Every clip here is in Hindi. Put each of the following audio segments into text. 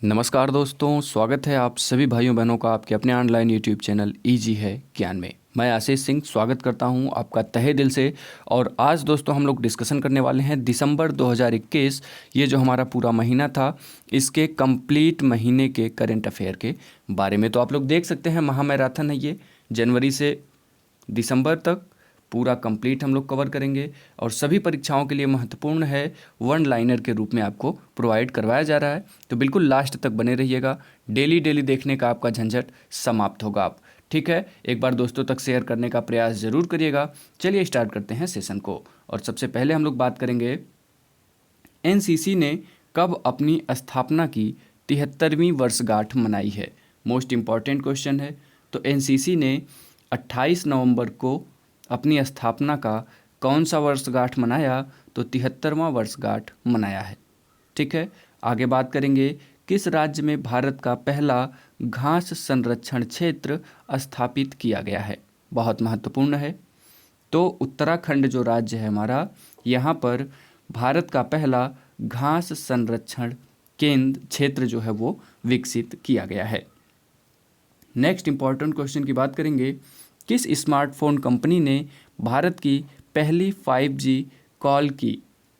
नमस्कार दोस्तों, स्वागत है आप सभी भाइयों बहनों का आपके अपने ऑनलाइन यूट्यूब चैनल इजी है ज्ञान में। मैं आशीष सिंह स्वागत करता हूं आपका तहे दिल से। और आज दोस्तों हम लोग डिस्कशन करने वाले हैं दिसंबर 2021, ये जो हमारा पूरा महीना था, इसके कंप्लीट महीने के करंट अफेयर के बारे में। तो आप लोग देख सकते हैं महामैराथन है ये, जनवरी से दिसंबर तक पूरा कंप्लीट हम लोग कवर करेंगे। और सभी परीक्षाओं के लिए महत्वपूर्ण है, वन लाइनर के रूप में आपको प्रोवाइड करवाया जा रहा है। तो बिल्कुल लास्ट तक बने रहिएगा, डेली डेली देखने का आपका झंझट समाप्त होगा। आप ठीक है, एक बार दोस्तों तक शेयर करने का प्रयास ज़रूर करिएगा। चलिए स्टार्ट करते हैं सेशन को। और सबसे पहले हम लोग बात करेंगे एनसीसी ने कब अपनी स्थापना की 73वीं वर्षगांठ मनाई है। मोस्ट इम्पॉर्टेंट क्वेश्चन है। तो एनसीसी ने 28 नवंबर को अपनी स्थापना का कौन सा वर्षगांठ मनाया? तो 73वां वर्षगांठ मनाया है। ठीक है, आगे बात करेंगे किस राज्य में भारत का पहला घास संरक्षण क्षेत्र स्थापित किया गया है। बहुत महत्वपूर्ण है। तो उत्तराखंड जो राज्य है हमारा, यहाँ पर भारत का पहला घास संरक्षण केंद्र क्षेत्र जो है वो विकसित किया गया है। नेक्स्ट इंपॉर्टेंट क्वेश्चन की बात करेंगे, किस स्मार्टफोन कंपनी ने भारत की पहली 5G कॉल की?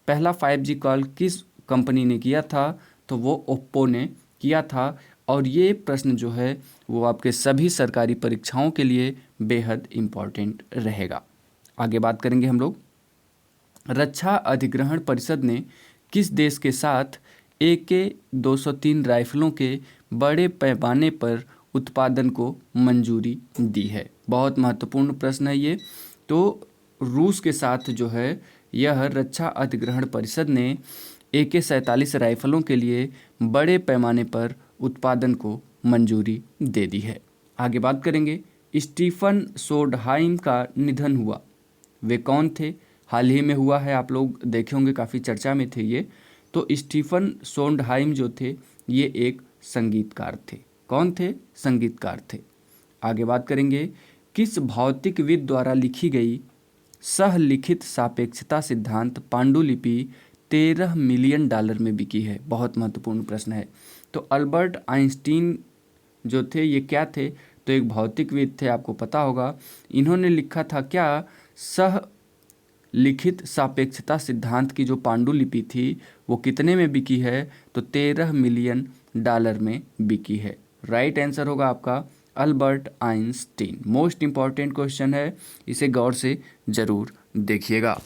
पहला 5G कॉल किस कंपनी ने किया था? तो वो ओप्पो ने किया था। और ये प्रश्न जो है वो आपके सभी सरकारी परीक्षाओं के लिए बेहद इम्पॉर्टेंट रहेगा। आगे बात करेंगे हम लोग, रक्षा अधिग्रहण परिषद ने किस देश के साथ AK-203 राइफलों के बड़े पैमाने पर उत्पादन को मंजूरी दी है? बहुत महत्वपूर्ण प्रश्न है ये। तो रूस के साथ जो है यह रक्षा अधिग्रहण परिषद ने AK-47 राइफलों के लिए बड़े पैमाने पर उत्पादन को मंजूरी दे दी है। आगे बात करेंगे, स्टीफन सोंडहाइम का निधन हुआ, वे कौन थे? हाल ही में हुआ है, आप लोग देखे होंगे, काफ़ी चर्चा में थे ये। तो स्टीफन सोंडहाइम जो थे ये एक संगीतकार थे। कौन थे? संगीतकार थे। आगे बात करेंगे, किस भौतिकविद द्वारा लिखी गई सहलिखित सापेक्षता सिद्धांत पांडुलिपि 13 मिलियन डॉलर में बिकी है? बहुत महत्वपूर्ण प्रश्न है। तो अल्बर्ट आइंस्टीन जो थे ये क्या थे? तो एक भौतिकविद थे, आपको पता होगा। इन्होंने लिखा था क्या, सह लिखित सापेक्षता सिद्धांत की जो पांडुलिपि थी वो कितने में बिकी है? तो 13 मिलियन डॉलर में बिकी है। राइट आंसर होगा आपका Albert Einstein. Most important question है, इसे गौर से जरूर देखिएगा।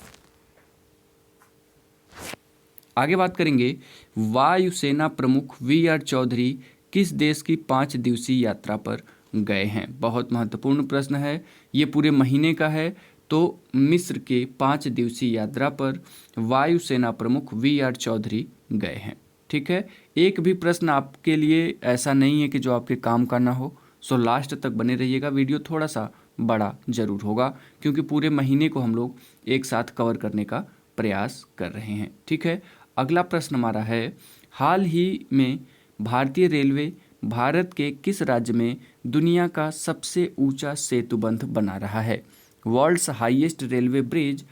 आगे बात करेंगे, वायुसेना प्रमुख VR चौधरी किस देश की 5 दिवसीय यात्रा पर गए हैं? बहुत महत्वपूर्ण प्रश्न है, ये पूरे महीने का है। तो मिस्र के 5 दिवसीय यात्रा पर वायुसेना प्रमुख VR चौधरी गए हैं। ठीक है, एक भी प्रश्न आपके लिए ऐसा नहीं है कि जो आपके काम का ना हो। सो लास्ट तक बने रहिएगा, वीडियो थोड़ा सा बड़ा जरूर होगा क्योंकि पूरे महीने को हम लोग एक साथ कवर करने का प्रयास कर रहे हैं। ठीक है, अगला प्रश्न हमारा है, हाल ही में भारतीय रेलवे भारत के किस राज्य में दुनिया का सबसे ऊंचा सेतुबंध बना रहा है? वर्ल्ड्स हाईएस्ट रेलवे ब्रिज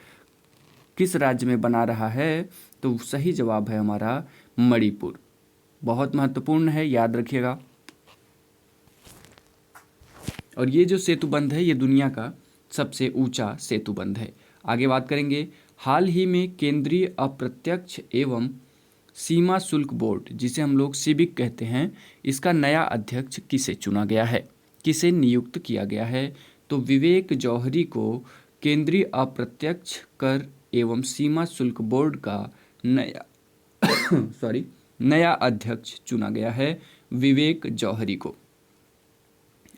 किस राज्य में बना रहा है? तो सही जवाब है हमारा मणिपुर। बहुत महत्वपूर्ण है, याद रखिएगा। और ये जो सेतुबंध है ये दुनिया का सबसे ऊंचा सेतुबंध है। आगे बात करेंगे, हाल ही में केंद्रीय अप्रत्यक्ष एवं सीमा शुल्क बोर्ड, जिसे हम लोग सिबिक कहते हैं, इसका नया अध्यक्ष किसे चुना गया है? किसे नियुक्त किया गया है? तो विवेक जौहरी को केंद्रीय अप्रत्यक्ष कर एवं सीमा शुल्क बोर्ड का नया नया अध्यक्ष चुना गया है, विवेक जौहरी को।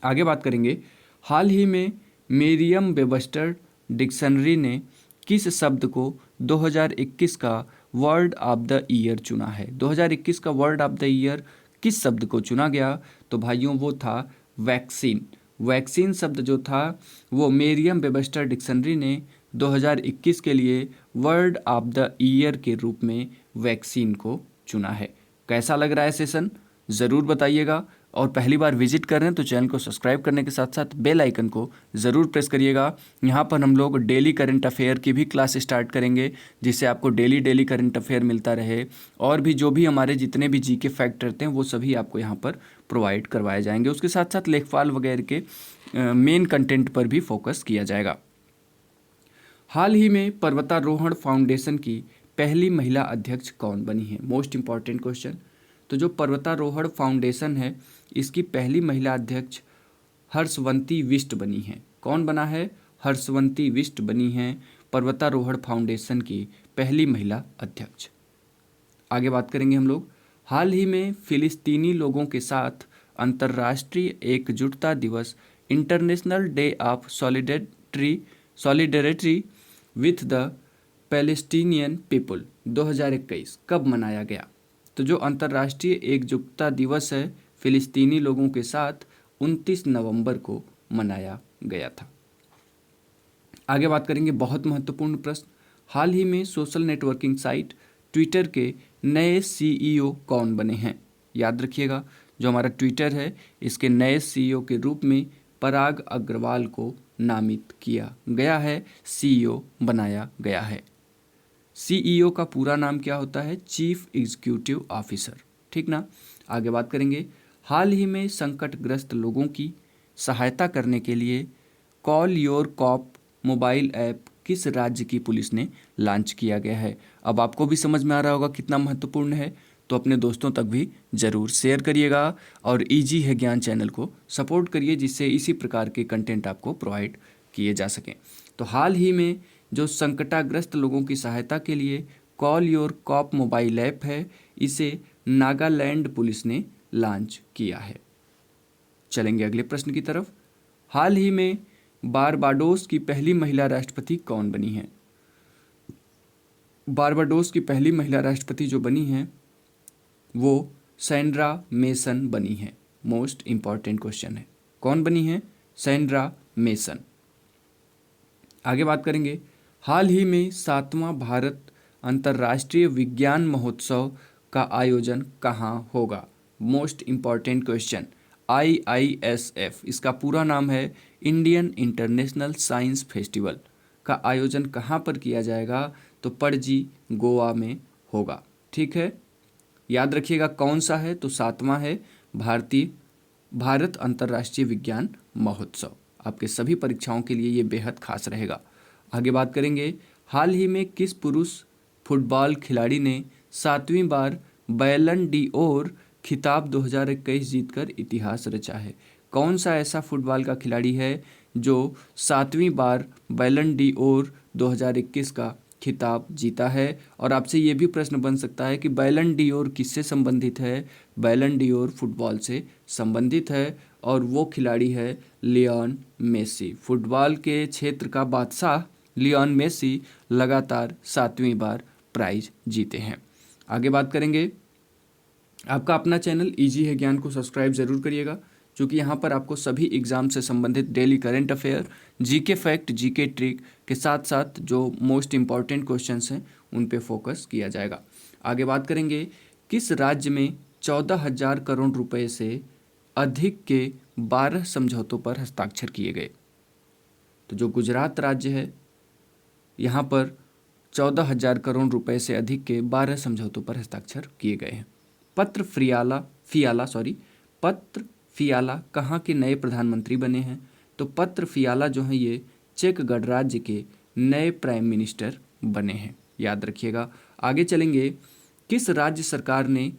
आगे बात करेंगे, हाल ही में मेरियम वेबस्टर डिक्शनरी ने किस शब्द को 2021 का वर्ड ऑफ द ईयर चुना है? 2021 का वर्ड ऑफ द ईयर किस शब्द को चुना गया? तो भाइयों वो था वैक्सीन। वैक्सीन शब्द जो था वो मेरियम वेबस्टर डिक्शनरी ने 2021 के लिए वर्ड ऑफ द ईयर के रूप में वैक्सीन को चुना है। कैसा लग रहा है सेशन? ज़रूर बताइएगा। और पहली बार विजिट कर रहे हैं तो चैनल को सब्सक्राइब करने के साथ साथ बेल आइकन को ज़रूर प्रेस करिएगा। यहाँ पर हम लोग डेली करंट अफेयर की भी क्लास स्टार्ट करेंगे, जिससे आपको डेली करंट अफेयर मिलता रहे, और भी जो भी हमारे जितने भी जीके फैक्ट रहते हैं वो सभी आपको यहाँ पर प्रोवाइड करवाए जाएंगे। उसके साथ साथ लेखपाल वगैरह के मेन कंटेंट पर भी फोकस किया जाएगा। हाल ही में पर्वतारोहण फाउंडेशन की पहली महिला अध्यक्ष कौन बनी है? Most important question. तो जो पर्वतारोहण फाउंडेशन है इसकी पहली महिला अध्यक्ष हर्षवंती बिष्ट बनी है। कौन बना है? हर्षवंती बिष्ट बनी है पर्वतारोहण फाउंडेशन की पहली महिला अध्यक्ष। आगे बात करेंगे हम लोग। हाल ही में फिलिस्तीनी लोगों के साथ अंतर्राष्ट्रीय एकजुटता दिवस international day of solidarity with the Palestinian people 2021 कब मनाया गया? तो जो अंतर्राष्ट्रीय एकजुटता दिवस है फिलिस्तीनी लोगों के साथ 29 नवंबर को मनाया गया था। आगे बात करेंगे बहुत महत्वपूर्ण प्रश्न। हाल ही में सोशल नेटवर्किंग साइट ट्विटर के नए सीईओ कौन बने हैं? याद रखिएगा, जो हमारा ट्विटर है इसके नए सीईओ के रूप में पराग अग्रवाल को नामित किया गया है, सीईओ बनाया गया है। सीईओ का पूरा नाम क्या होता है? चीफ एग्जीक्यूटिव ऑफिसर, ठीक ना। आगे बात करेंगे। हाल ही में संकटग्रस्त लोगों की सहायता करने के लिए call your cop mobile app किस राज्य की पुलिस ने लॉन्च किया गया है? अब आपको भी समझ में आ रहा होगा कितना महत्वपूर्ण है, तो अपने दोस्तों तक भी ज़रूर शेयर करिएगा और इजी है ज्ञान चैनल को सपोर्ट करिए, जिससे इसी प्रकार के कंटेंट आपको प्रोवाइड किए जा सकें। तो हाल ही में जो संकटाग्रस्त लोगों की सहायता के लिए call your cop mobile app है, इसे नागालैंड पुलिस ने लॉन्च किया है। चलेंगे अगले प्रश्न की तरफ। हाल ही में बारबाडोस की पहली महिला राष्ट्रपति कौन बनी है? बारबाडोस की पहली महिला राष्ट्रपति जो बनी है वो सैंड्रा मेसन बनी है। मोस्ट इंपॉर्टेंट क्वेश्चन है, कौन बनी है? Sandra mason. आगे बात करेंगे। हाल ही में 7वां भारत अंतर्राष्ट्रीय विज्ञान महोत्सव का आयोजन कहाँ होगा? Most important question. IISF इसका पूरा नाम है इंडियन इंटरनेशनल साइंस फेस्टिवल का आयोजन कहाँ पर किया जाएगा? तो पणजी गोवा में होगा, ठीक है। याद रखिएगा कौन सा है, तो 7वां है भारत अंतर्राष्ट्रीय विज्ञान महोत्सव। आपके सभी परीक्षाओं के लिए ये बेहद खास रहेगा। आगे बात करेंगे। हाल ही में किस पुरुष फुटबॉल खिलाड़ी ने 7वीं बार बैलन डी ओर खिताब 2021 जीतकर इतिहास रचा है? कौन सा ऐसा फुटबॉल का खिलाड़ी है जो 7वीं बार बैलन डी ओर 2021 का खिताब जीता है? और आपसे ये भी प्रश्न बन सकता है कि बैलन डी ओर किससे संबंधित है? बैलन डी ओर फुटबॉल से संबंधित है और वो खिलाड़ी है लियोन मेसी। फुटबॉल के क्षेत्र का बादशाह लियोन मेसी लगातार 7वीं बार प्राइज जीते हैं। आगे बात करेंगे। आपका अपना चैनल इजी है ज्ञान को सब्सक्राइब ज़रूर करिएगा, क्योंकि यहाँ पर आपको सभी एग्ज़ाम से संबंधित daily current affair, GK fact, GK trick के साथ साथ जो मोस्ट इम्पॉर्टेंट क्वेश्चंस हैं उन पे फोकस किया जाएगा। आगे बात करेंगे। किस राज्य में 14,000 करोड़ रुपए से अधिक के 12 समझौतों पर हस्ताक्षर किए गए? तो जो गुजरात राज्य है यहाँ पर 14,000 करोड़ रुपए से अधिक के 12 समझौतों पर हस्ताक्षर किए गए हैं। पत्र फियाला कहाँ के नए प्रधानमंत्री बने हैं? तो पत्र फियाला जो हैं ये चेक गणराज्य के नए प्राइम मिनिस्टर बने हैं, याद रखिएगा। आगे चलेंगे। किस राज्य सरकार ने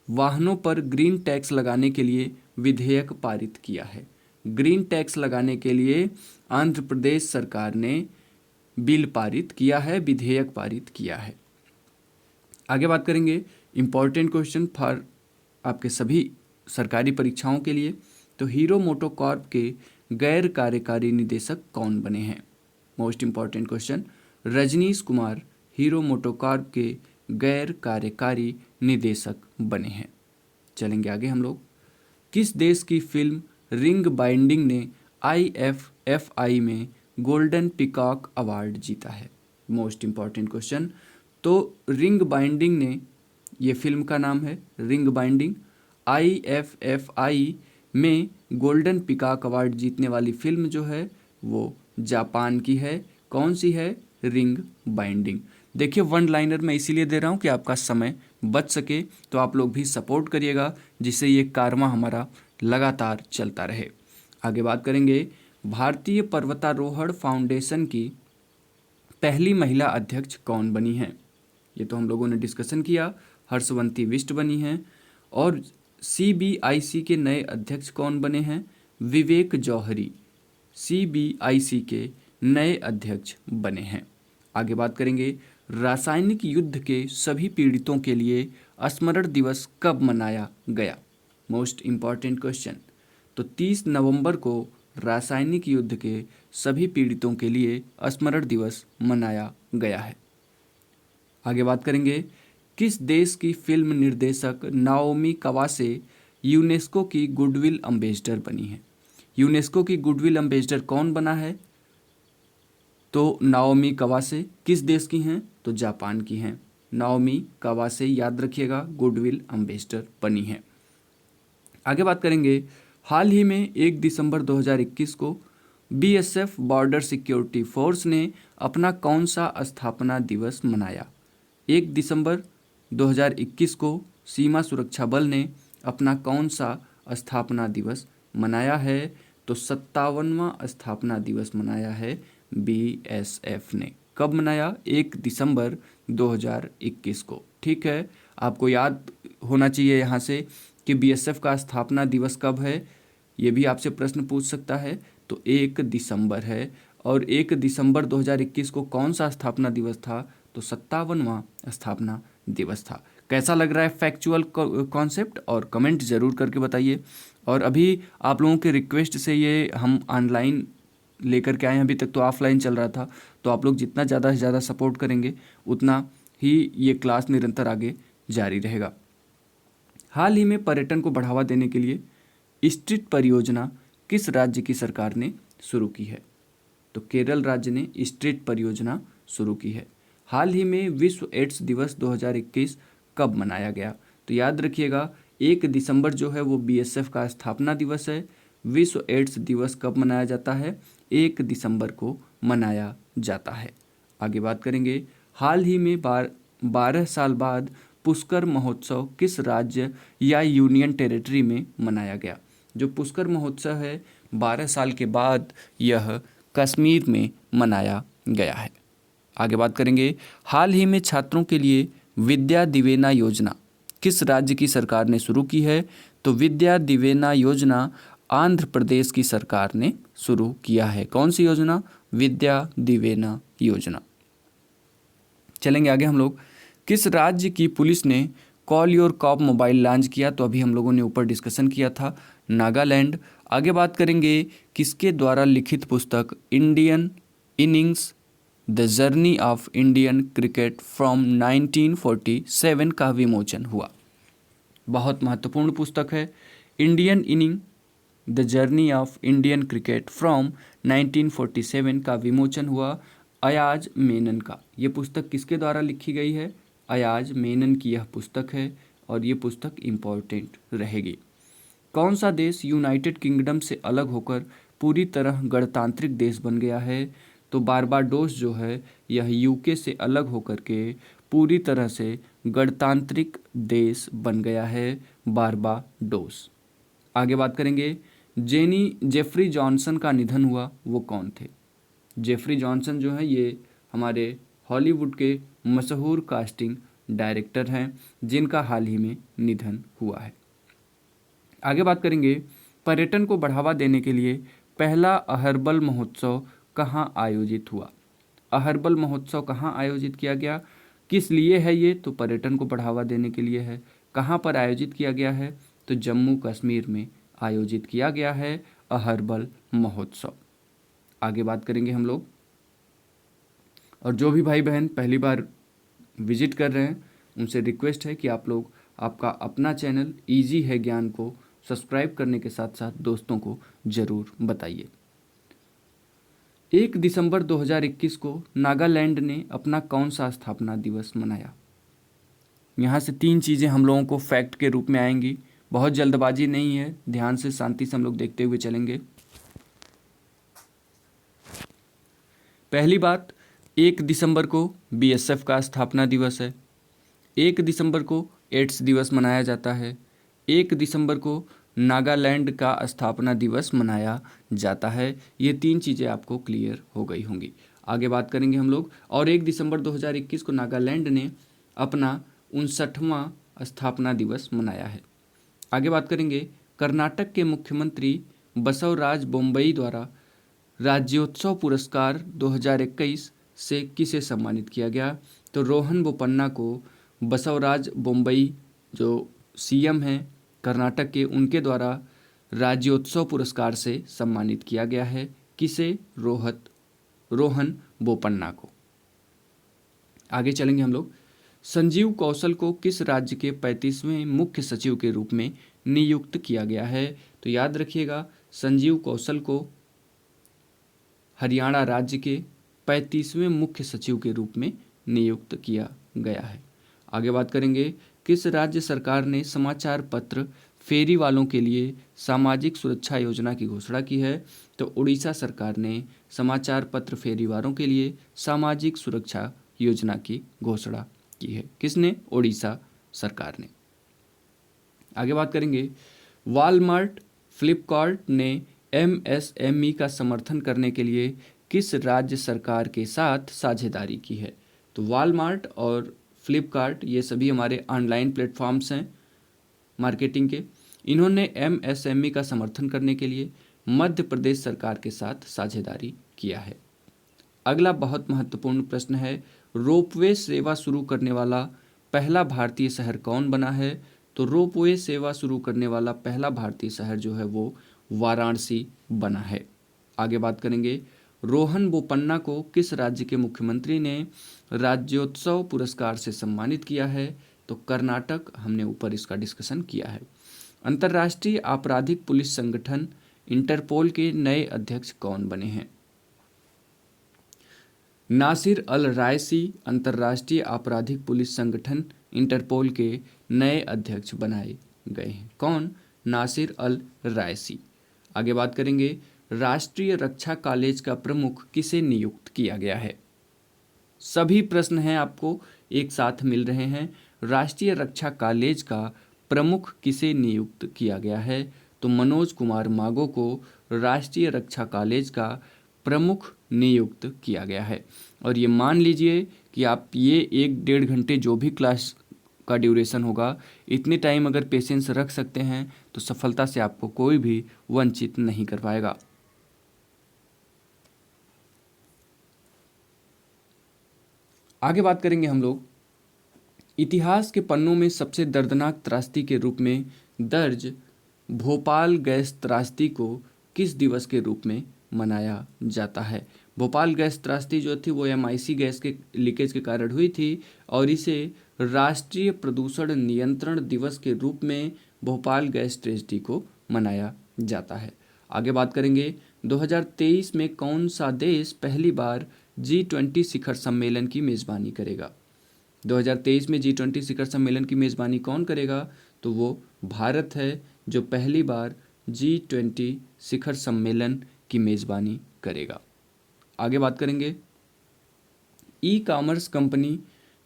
वाहनों पर ग्रीन टैक्स लगाने के लिए विधेयक पारित किया है? ग्रीन टैक्स लगाने के लिए आंध्र प्रदेश सरकार ने बिल पारित किया है, विधेयक पारित किया है। आगे बात करेंगे। इम्पॉर्टेंट क्वेश्चन फॉर आपके सभी सरकारी परीक्षाओं के लिए। तो हीरो मोटोकॉर्प के गैर कार्यकारी निदेशक कौन बने हैं? Most important question. Rajneesh Kumar Hero MotoCorp के गैर कार्यकारी निदेशक बने हैं। चलेंगे आगे हम लोग। किस देश की फिल्म रिंग बाइंडिंग ने IFFI में गोल्डन पिकॉक अवार्ड जीता है? Most important question. तो रिंग बाइंडिंग ने, ये फिल्म का नाम है रिंग बाइंडिंग, IFFI में गोल्डन पिकॉक अवार्ड जीतने वाली फिल्म जो है वो जापान की है। कौन सी है? Ring binding. देखिए, वन लाइनर मैं इसीलिए दे रहा हूँ कि आपका समय बच सके, तो आप लोग भी सपोर्ट करिएगा जिससे ये कारवां हमारा लगातार चलता रहे। आगे बात करेंगे, भारतीय पर्वतारोहण फाउंडेशन की पहली महिला अध्यक्ष कौन बनी है? ये तो हम लोगों ने डिस्कशन किया, हर्षवंती बिष्ट बनी हैं। और CBIC के नए अध्यक्ष कौन बने हैं? विवेक जौहरी CBIC के नए अध्यक्ष बने हैं। आगे बात करेंगे, रासायनिक युद्ध के सभी पीड़ितों के लिए स्मरण दिवस कब मनाया गया? Most important question. तो 30 नवंबर को रासायनिक युद्ध के सभी पीड़ितों के लिए स्मरण दिवस मनाया गया है। आगे बात करेंगे, किस देश की फिल्म निर्देशक नाओमी कवासे यूनेस्को की गुडविल एम्बेसडर बनी है? यूनेस्को की गुडविल एम्बेसडर कौन बना है? तो नाओमी कवासे किस देश की हैं? तो जापान की हैं। नाओमी कवासे याद रखिएगा, गुडविल एम्बेसडर बनी है। आगे बात करेंगे, हाल ही में 1 दिसंबर 2021 को BSF बॉर्डर सिक्योरिटी फोर्स ने अपना कौन सा स्थापना दिवस मनाया? 1 दिसंबर 2021 को सीमा सुरक्षा बल ने अपना कौन सा स्थापना दिवस मनाया है? तो 57वां स्थापना दिवस मनाया है BSF ने। कब मनाया? 1 दिसंबर 2021 को। ठीक है, आपको याद होना चाहिए यहाँ से कि BSF का स्थापना दिवस कब है, ये भी आपसे प्रश्न पूछ सकता है। तो 1 दिसंबर है। और 1 दिसंबर 2021 को कौन सा स्थापना दिवस था? तो 57वां स्थापना दिवस था। कैसा लग रहा है फैक्चुअल कॉन्सेप्ट? और कमेंट ज़रूर करके बताइए। और अभी आप लोगों के रिक्वेस्ट से ये हम ऑनलाइन लेकर के आए हैं, अभी तक तो ऑफलाइन चल रहा था। तो आप लोग जितना ज़्यादा से ज़्यादा सपोर्ट करेंगे उतना ही ये क्लास निरंतर आगे जारी रहेगा। हाल ही में पर्यटन को बढ़ावा देने के लिए स्ट्रीट परियोजना किस राज्य की सरकार ने शुरू की है? तो केरल राज्य ने स्ट्रीट परियोजना शुरू की है। हाल ही में विश्व एड्स दिवस 2021 कब मनाया गया? तो याद रखिएगा, 1 दिसंबर जो है वो BSF का स्थापना दिवस है। विश्व एड्स दिवस कब मनाया जाता है? 1 दिसंबर को मनाया जाता है। आगे बात करेंगे, हाल ही में 12 साल बाद पुष्कर महोत्सव किस राज्य या यूनियन टेरिटरी में मनाया गया? जो पुष्कर महोत्सव है 12 साल के बाद यह कश्मीर में मनाया गया है। आगे बात करेंगे, हाल ही में छात्रों के लिए विद्या दिवेना योजना किस राज्य की सरकार ने शुरू की है? तो विद्या दिवेना योजना आंध्र प्रदेश की सरकार ने शुरू किया है। कौन सी योजना? विद्या दिवेना योजना। चलेंगे आगे हम लोग, किस राज्य की पुलिस ने call your cop mobile launch किया? तो अभी हम लोगों ने ऊपर डिस्कशन किया था, नागालैंड। आगे बात करेंगे, किसके द्वारा लिखित पुस्तक Indian innings the journey of Indian cricket from 1947 का विमोचन हुआ? बहुत महत्वपूर्ण पुस्तक है, Indian inning the journey of Indian cricket from 1947 का विमोचन हुआ अयाज मेनन का। ये पुस्तक किसके द्वारा लिखी गई है? अयाज मेनन की यह पुस्तक है और ये पुस्तक इम्पॉर्टेंट रहेगी। कौन सा देश यूनाइटेड किंगडम से अलग होकर पूरी तरह गणतांत्रिक देश बन गया है? तो बारबाडोस जो है यह यूके से अलग होकर के पूरी तरह से गणतांत्रिक देश बन गया है, बारबाडोस। आगे बात करेंगे, जेफरी जॉनसन का निधन हुआ, वो कौन थे? जेफरी जॉनसन जो है ये हमारे हॉलीवुड के मशहूर कास्टिंग डायरेक्टर हैं जिनका हाल ही में निधन हुआ है। आगे बात करेंगे, पर्यटन को बढ़ावा देने के लिए पहला अहर्बल महोत्सव कहाँ आयोजित हुआ? अहर्बल महोत्सव कहाँ आयोजित किया गया? किस लिए है ये? तो पर्यटन को बढ़ावा देने के लिए है। कहाँ पर आयोजित किया गया है? तो जम्मू कश्मीर में आयोजित किया गया है अहर्बल महोत्सव। आगे बात करेंगे हम लोग, और जो भी भाई बहन पहली बार विजिट कर रहे हैं उनसे रिक्वेस्ट है कि आप लोग आपका अपना चैनल इजी है ज्ञान को सब्सक्राइब करने के साथ साथ दोस्तों को ज़रूर बताइए। 1 दिसंबर 2021 को नागालैंड ने अपना कौन सा स्थापना दिवस मनाया? यहाँ से 3 चीज़ें हम लोगों को फैक्ट के रूप में आएंगी। बहुत जल्दबाजी नहीं है, ध्यान से शांति से हम लोग देखते हुए चलेंगे। पहली बात, 1 दिसंबर को बीएसएफ का स्थापना दिवस है। 1 दिसंबर को एड्स दिवस मनाया जाता है। 1 दिसंबर को नागालैंड का स्थापना दिवस मनाया जाता है। ये 3 चीज़ें आपको क्लियर हो गई होंगी। आगे बात करेंगे हम लोग। और 1 दिसंबर 2021 को नागालैंड ने अपना 59वां स्थापना दिवस मनाया है। आगे बात करेंगे, कर्नाटक के मुख्यमंत्री बसवराज बोम्मई द्वारा राज्योत्सव पुरस्कार 2021 से किसे सम्मानित किया गया? तो रोहन बोपन्ना को बसवराज बोम्मई जो सीएम हैं कर्नाटक के, उनके द्वारा राज्योत्सव पुरस्कार से सम्मानित किया गया है। किसे? रोहन बोपन्ना को। आगे चलेंगे हम लोग। संजीव कौशल को किस राज्य के 35वें मुख्य सचिव के रूप में नियुक्त किया गया है? तो याद रखिएगा, संजीव कौशल को हरियाणा राज्य के 35वें मुख्य सचिव के रूप में नियुक्त किया गया है। आगे बात करेंगे, किस राज्य सरकार ने समाचार पत्र फेरी वालों के लिए सामाजिक सुरक्षा योजना की घोषणा की है? तो उड़ीसा सरकार ने समाचार पत्र फेरी वालों के लिए सामाजिक सुरक्षा योजना की घोषणा की है। किसने? उड़ीसा सरकार ने। आगे बात करेंगे, वॉलमार्ट फ्लिपकार्ट ने एमएसएमई का समर्थन करने के लिए किस राज्य सरकार के साथ साझेदारी की है? तो वॉलमार्ट और फ्लिपकार्ट ये सभी हमारे ऑनलाइन प्लेटफॉर्म्स हैं मार्केटिंग के। इन्होंने एमएसएमई का समर्थन करने के लिए मध्य प्रदेश सरकार के साथ साझेदारी किया है। अगला बहुत महत्वपूर्ण प्रश्न है, रोपवे सेवा शुरू करने वाला पहला भारतीय शहर कौन बना है? तो रोपवे सेवा शुरू करने वाला पहला भारतीय शहर जो है वो वाराणसी बना है। आगे बात करेंगे, रोहन बोपन्ना को किस राज्य के मुख्यमंत्री ने राज्योत्सव पुरस्कार से सम्मानित किया है? तो कर्नाटक। हमने ऊपर इसका डिस्कशन किया है। अंतर्राष्ट्रीय आपराधिक पुलिस संगठन इंटरपोल के नए अध्यक्ष कौन बने हैं? नासिर अल रायसी अंतर्राष्ट्रीय आपराधिक पुलिस संगठन इंटरपोल के नए अध्यक्ष बनाए गए हैं। कौन? नासिर अल रायसी। आगे बात करेंगे, राष्ट्रीय रक्षा कॉलेज का प्रमुख किसे नियुक्त किया गया है? सभी प्रश्न हैं आपको एक साथ मिल रहे हैं। राष्ट्रीय रक्षा कॉलेज का प्रमुख किसे नियुक्त किया गया है? तो मनोज कुमार मागो को राष्ट्रीय रक्षा कॉलेज का प्रमुख नियुक्त किया गया है। और ये मान लीजिए कि आप ये 1-1.5 घंटे जो भी क्लास का ड्यूरेशन होगा, इतने टाइम अगर पेशेंस रख सकते हैं तो सफलता से आपको कोई भी वंचित नहीं कर पाएगा। आगे बात करेंगे हम लोग, इतिहास के पन्नों में सबसे दर्दनाक त्रासदी के रूप में दर्ज भोपाल गैस त्रासदी को किस दिवस के रूप में मनाया जाता है? भोपाल गैस त्रासदी जो थी वो एमआईसी गैस के लीकेज के कारण हुई थी और इसे राष्ट्रीय प्रदूषण नियंत्रण दिवस के रूप में भोपाल गैस ट्रेजेडी को मनाया जाता है। आगे बात करेंगे, 2023 में कौन सा देश पहली बार G20 शिखर सम्मेलन की मेज़बानी करेगा? 2023 में G20 शिखर सम्मेलन की मेज़बानी कौन करेगा? तो वो भारत है जो पहली बार G20 शिखर सम्मेलन की मेज़बानी करेगा। आगे बात करेंगे, ई कॉमर्स कंपनी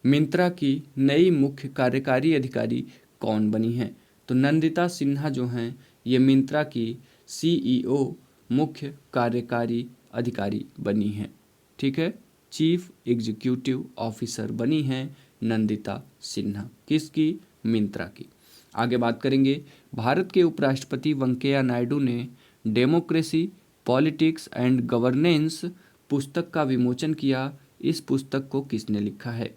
मिंत्रा की नई मुख्य कार्यकारी अधिकारी कौन बनी है? तो नंदिता सिन्हा जो हैं ये मिंत्रा की CEO मुख्य कार्यकारी अधिकारी बनी हैं। ठीक है, चीफ एग्जीक्यूटिव ऑफिसर बनी हैं नंदिता सिन्हा। किसकी? मिंत्रा की। आगे बात करेंगे, भारत के उपराष्ट्रपति वेंकैया नायडू ने डेमोक्रेसी पॉलिटिक्स एंड गवर्नेंस पुस्तक का विमोचन किया। इस पुस्तक को किसने लिखा है?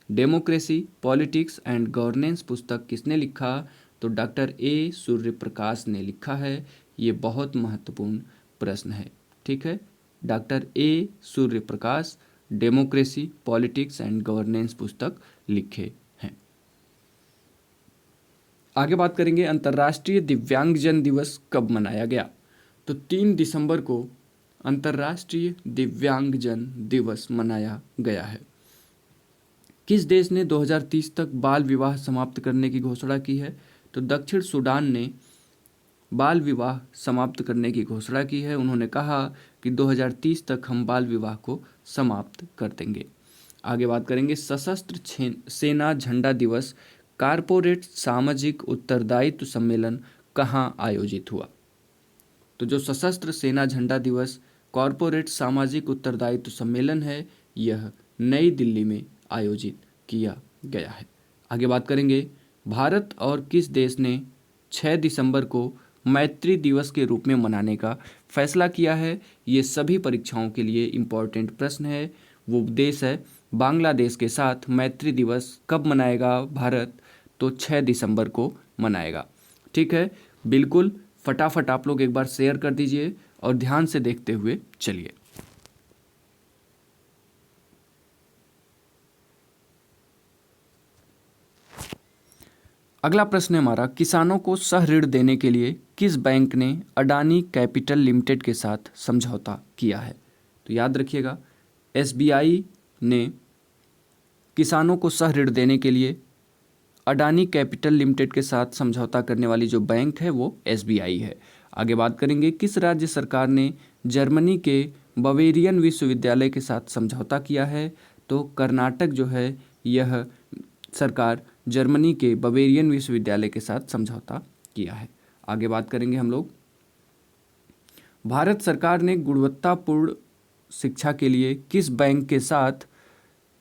डेमोक्रेसी पॉलिटिक्स एंड गवर्नेंस पुस्तक किसने लिखा? तो डॉक्टर ए सूर्यप्रकाश ने लिखा है। ये बहुत महत्वपूर्ण प्रश्न है। ठीक है, doctor A Suryaprakash democracy politics and governance पुस्तक लिखे हैं। आगे बात करेंगे, अंतर्राष्ट्रीय दिव्यांगजन दिवस कब मनाया गया? तो 3 दिसंबर को अंतर्राष्ट्रीय दिव्यांगजन दिवस मनाया गया है। किस देश ने 2030 तक बाल विवाह समाप्त करने की घोषणा की है? तो दक्षिण सूडान ने बाल विवाह समाप्त करने की घोषणा की है। उन्होंने कहा कि 2030 तक हम बाल विवाह को समाप्त कर देंगे। आगे बात करेंगे सशस्त्र सेना झंडा दिवस कारपोरेट सामाजिक उत्तरदायित्व सम्मेलन कहाँ आयोजित हुआ। तो जो सशस्त्र सेना झंडा दिवस कॉरपोरेट सामाजिक उत्तरदायित्व सम्मेलन है, यह नई दिल्ली में आयोजित किया गया है। आगे बात करेंगे भारत और किस देश ने 6 दिसंबर को मैत्री दिवस के रूप में मनाने का फैसला किया है। ये सभी परीक्षाओं के लिए इम्पोर्टेंट प्रश्न है। वो देश है बांग्लादेश के साथ मैत्री दिवस कब मनाएगा भारत, तो 6 दिसंबर को मनाएगा। ठीक है, बिल्कुल फटाफट आप लोग एक बार शेयर कर दीजिए और ध्यान से देखते हुए चलिए। अगला प्रश्न है हमारा, किसानों को सह ऋण देने के लिए किस बैंक ने अडानी कैपिटल लिमिटेड के साथ समझौता किया है। तो याद रखिएगा, एसबीआई ने किसानों को सह ऋण देने के लिए अडानी कैपिटल लिमिटेड के साथ समझौता करने वाली जो बैंक है वो एसबीआई है। आगे बात करेंगे किस राज्य सरकार ने जर्मनी के बवेरियन विश्वविद्यालय के साथ समझौता किया है। तो कर्नाटक जो है यह सरकार जर्मनी के बवेरियन विश्वविद्यालय के साथ समझौता किया है। आगे बात करेंगे हम लोग, भारत सरकार ने गुणवत्तापूर्ण शिक्षा के लिए किस बैंक के साथ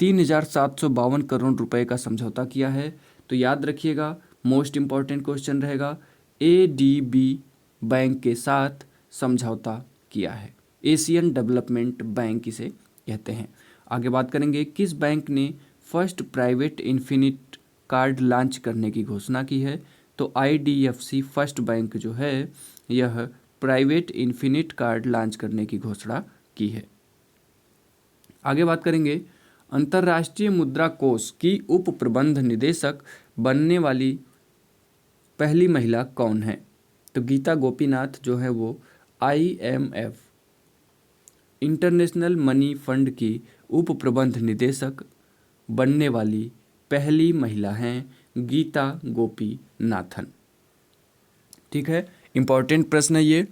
3,752 करोड़ रुपए का समझौता किया है। तो याद रखिएगा, मोस्ट इम्पॉर्टेंट क्वेश्चन रहेगा, एडीबी बैंक के साथ समझौता किया है। एशियन डेवलपमेंट बैंक इसे कहते हैं। आगे बात करेंगे किस बैंक ने first private infinite card launch करने की घोषणा की है। तो आईडीएफसी फर्स्ट बैंक जो है यह प्राइवेट इन्फिनिट कार्ड लॉन्च करने की घोषणा की है। आगे बात करेंगे अंतर्राष्ट्रीय मुद्रा कोष की उप प्रबंध निदेशक बनने वाली पहली महिला कौन है। तो गीता गोपीनाथ जो है वो आईएमएफ इंटरनेशनल मनी फंड की उप प्रबंध निदेशक बनने वाली पहली महिला हैं गीता गोपीनाथन। ठीक है, इंपॉर्टेंट प्रश्न है ये,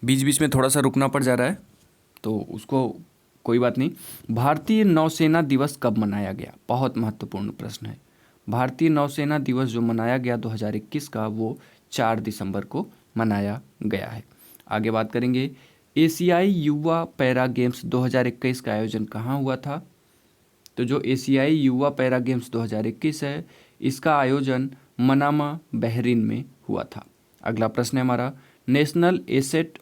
बीच बीच में थोड़ा सा रुकना पड़ जा रहा है तो उसको कोई बात नहीं। भारतीय नौसेना दिवस कब मनाया गया, बहुत महत्वपूर्ण प्रश्न है। भारतीय नौसेना दिवस जो मनाया गया 2021 का, वो 4 दिसंबर को मनाया गया है। आगे बात करेंगे एशियाई युवा पैरा गेम्स 2021 का आयोजन कहाँ हुआ था। तो जो एशियाई युवा पैरा गेम्स 2021 है, इसका आयोजन मनामा बहरीन में हुआ था। अगला प्रश्न है हमारा, नेशनल एसेट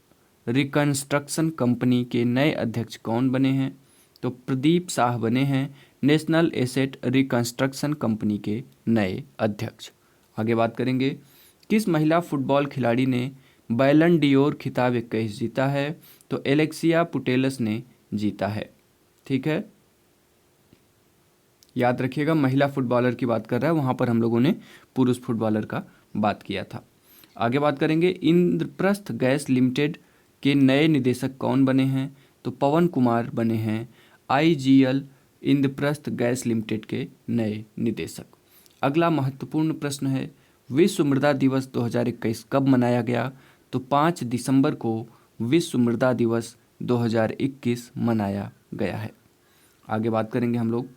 रिकंस्ट्रक्शन कंपनी के नए अध्यक्ष कौन बने हैं। तो प्रदीप शाह बने हैं नेशनल एसेट रिकंस्ट्रक्शन कंपनी के नए अध्यक्ष। आगे बात करेंगे किस महिला फुटबॉल खिलाड़ी ने बैलन डियोर खिताब 21 जीता है। तो एलेक्सिया पुटेलस ने जीता है। ठीक है, याद रखिएगा, महिला फुटबॉलर की बात कर रहा है, वहाँ पर हम लोगों ने पुरुष फुटबॉलर का बात किया था। आगे बात करेंगे इंद्रप्रस्थ गैस लिमिटेड के नए निदेशक कौन बने हैं। तो पवन कुमार बने हैं आईजीएल इंद्रप्रस्थ गैस लिमिटेड के नए निदेशक। अगला महत्वपूर्ण प्रश्न है, विश्व मृदा दिवस 2021 कब मनाया गया। तो 5 दिसंबर को विश्व मृदा दिवस 2021 मनाया गया है। आगे बात करेंगे हम लोग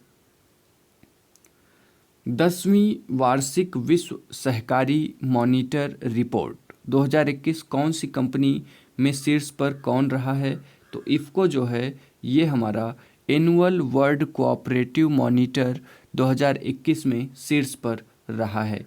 10वीं वार्षिक विश्व सहकारी मॉनिटर रिपोर्ट 2021 कौन सी कंपनी में शीर्ष पर कौन रहा है। तो इफ़को जो है ये हमारा एनुअल वर्ल्ड कोऑपरेटिव मॉनिटर 2021 में शीर्ष पर रहा है।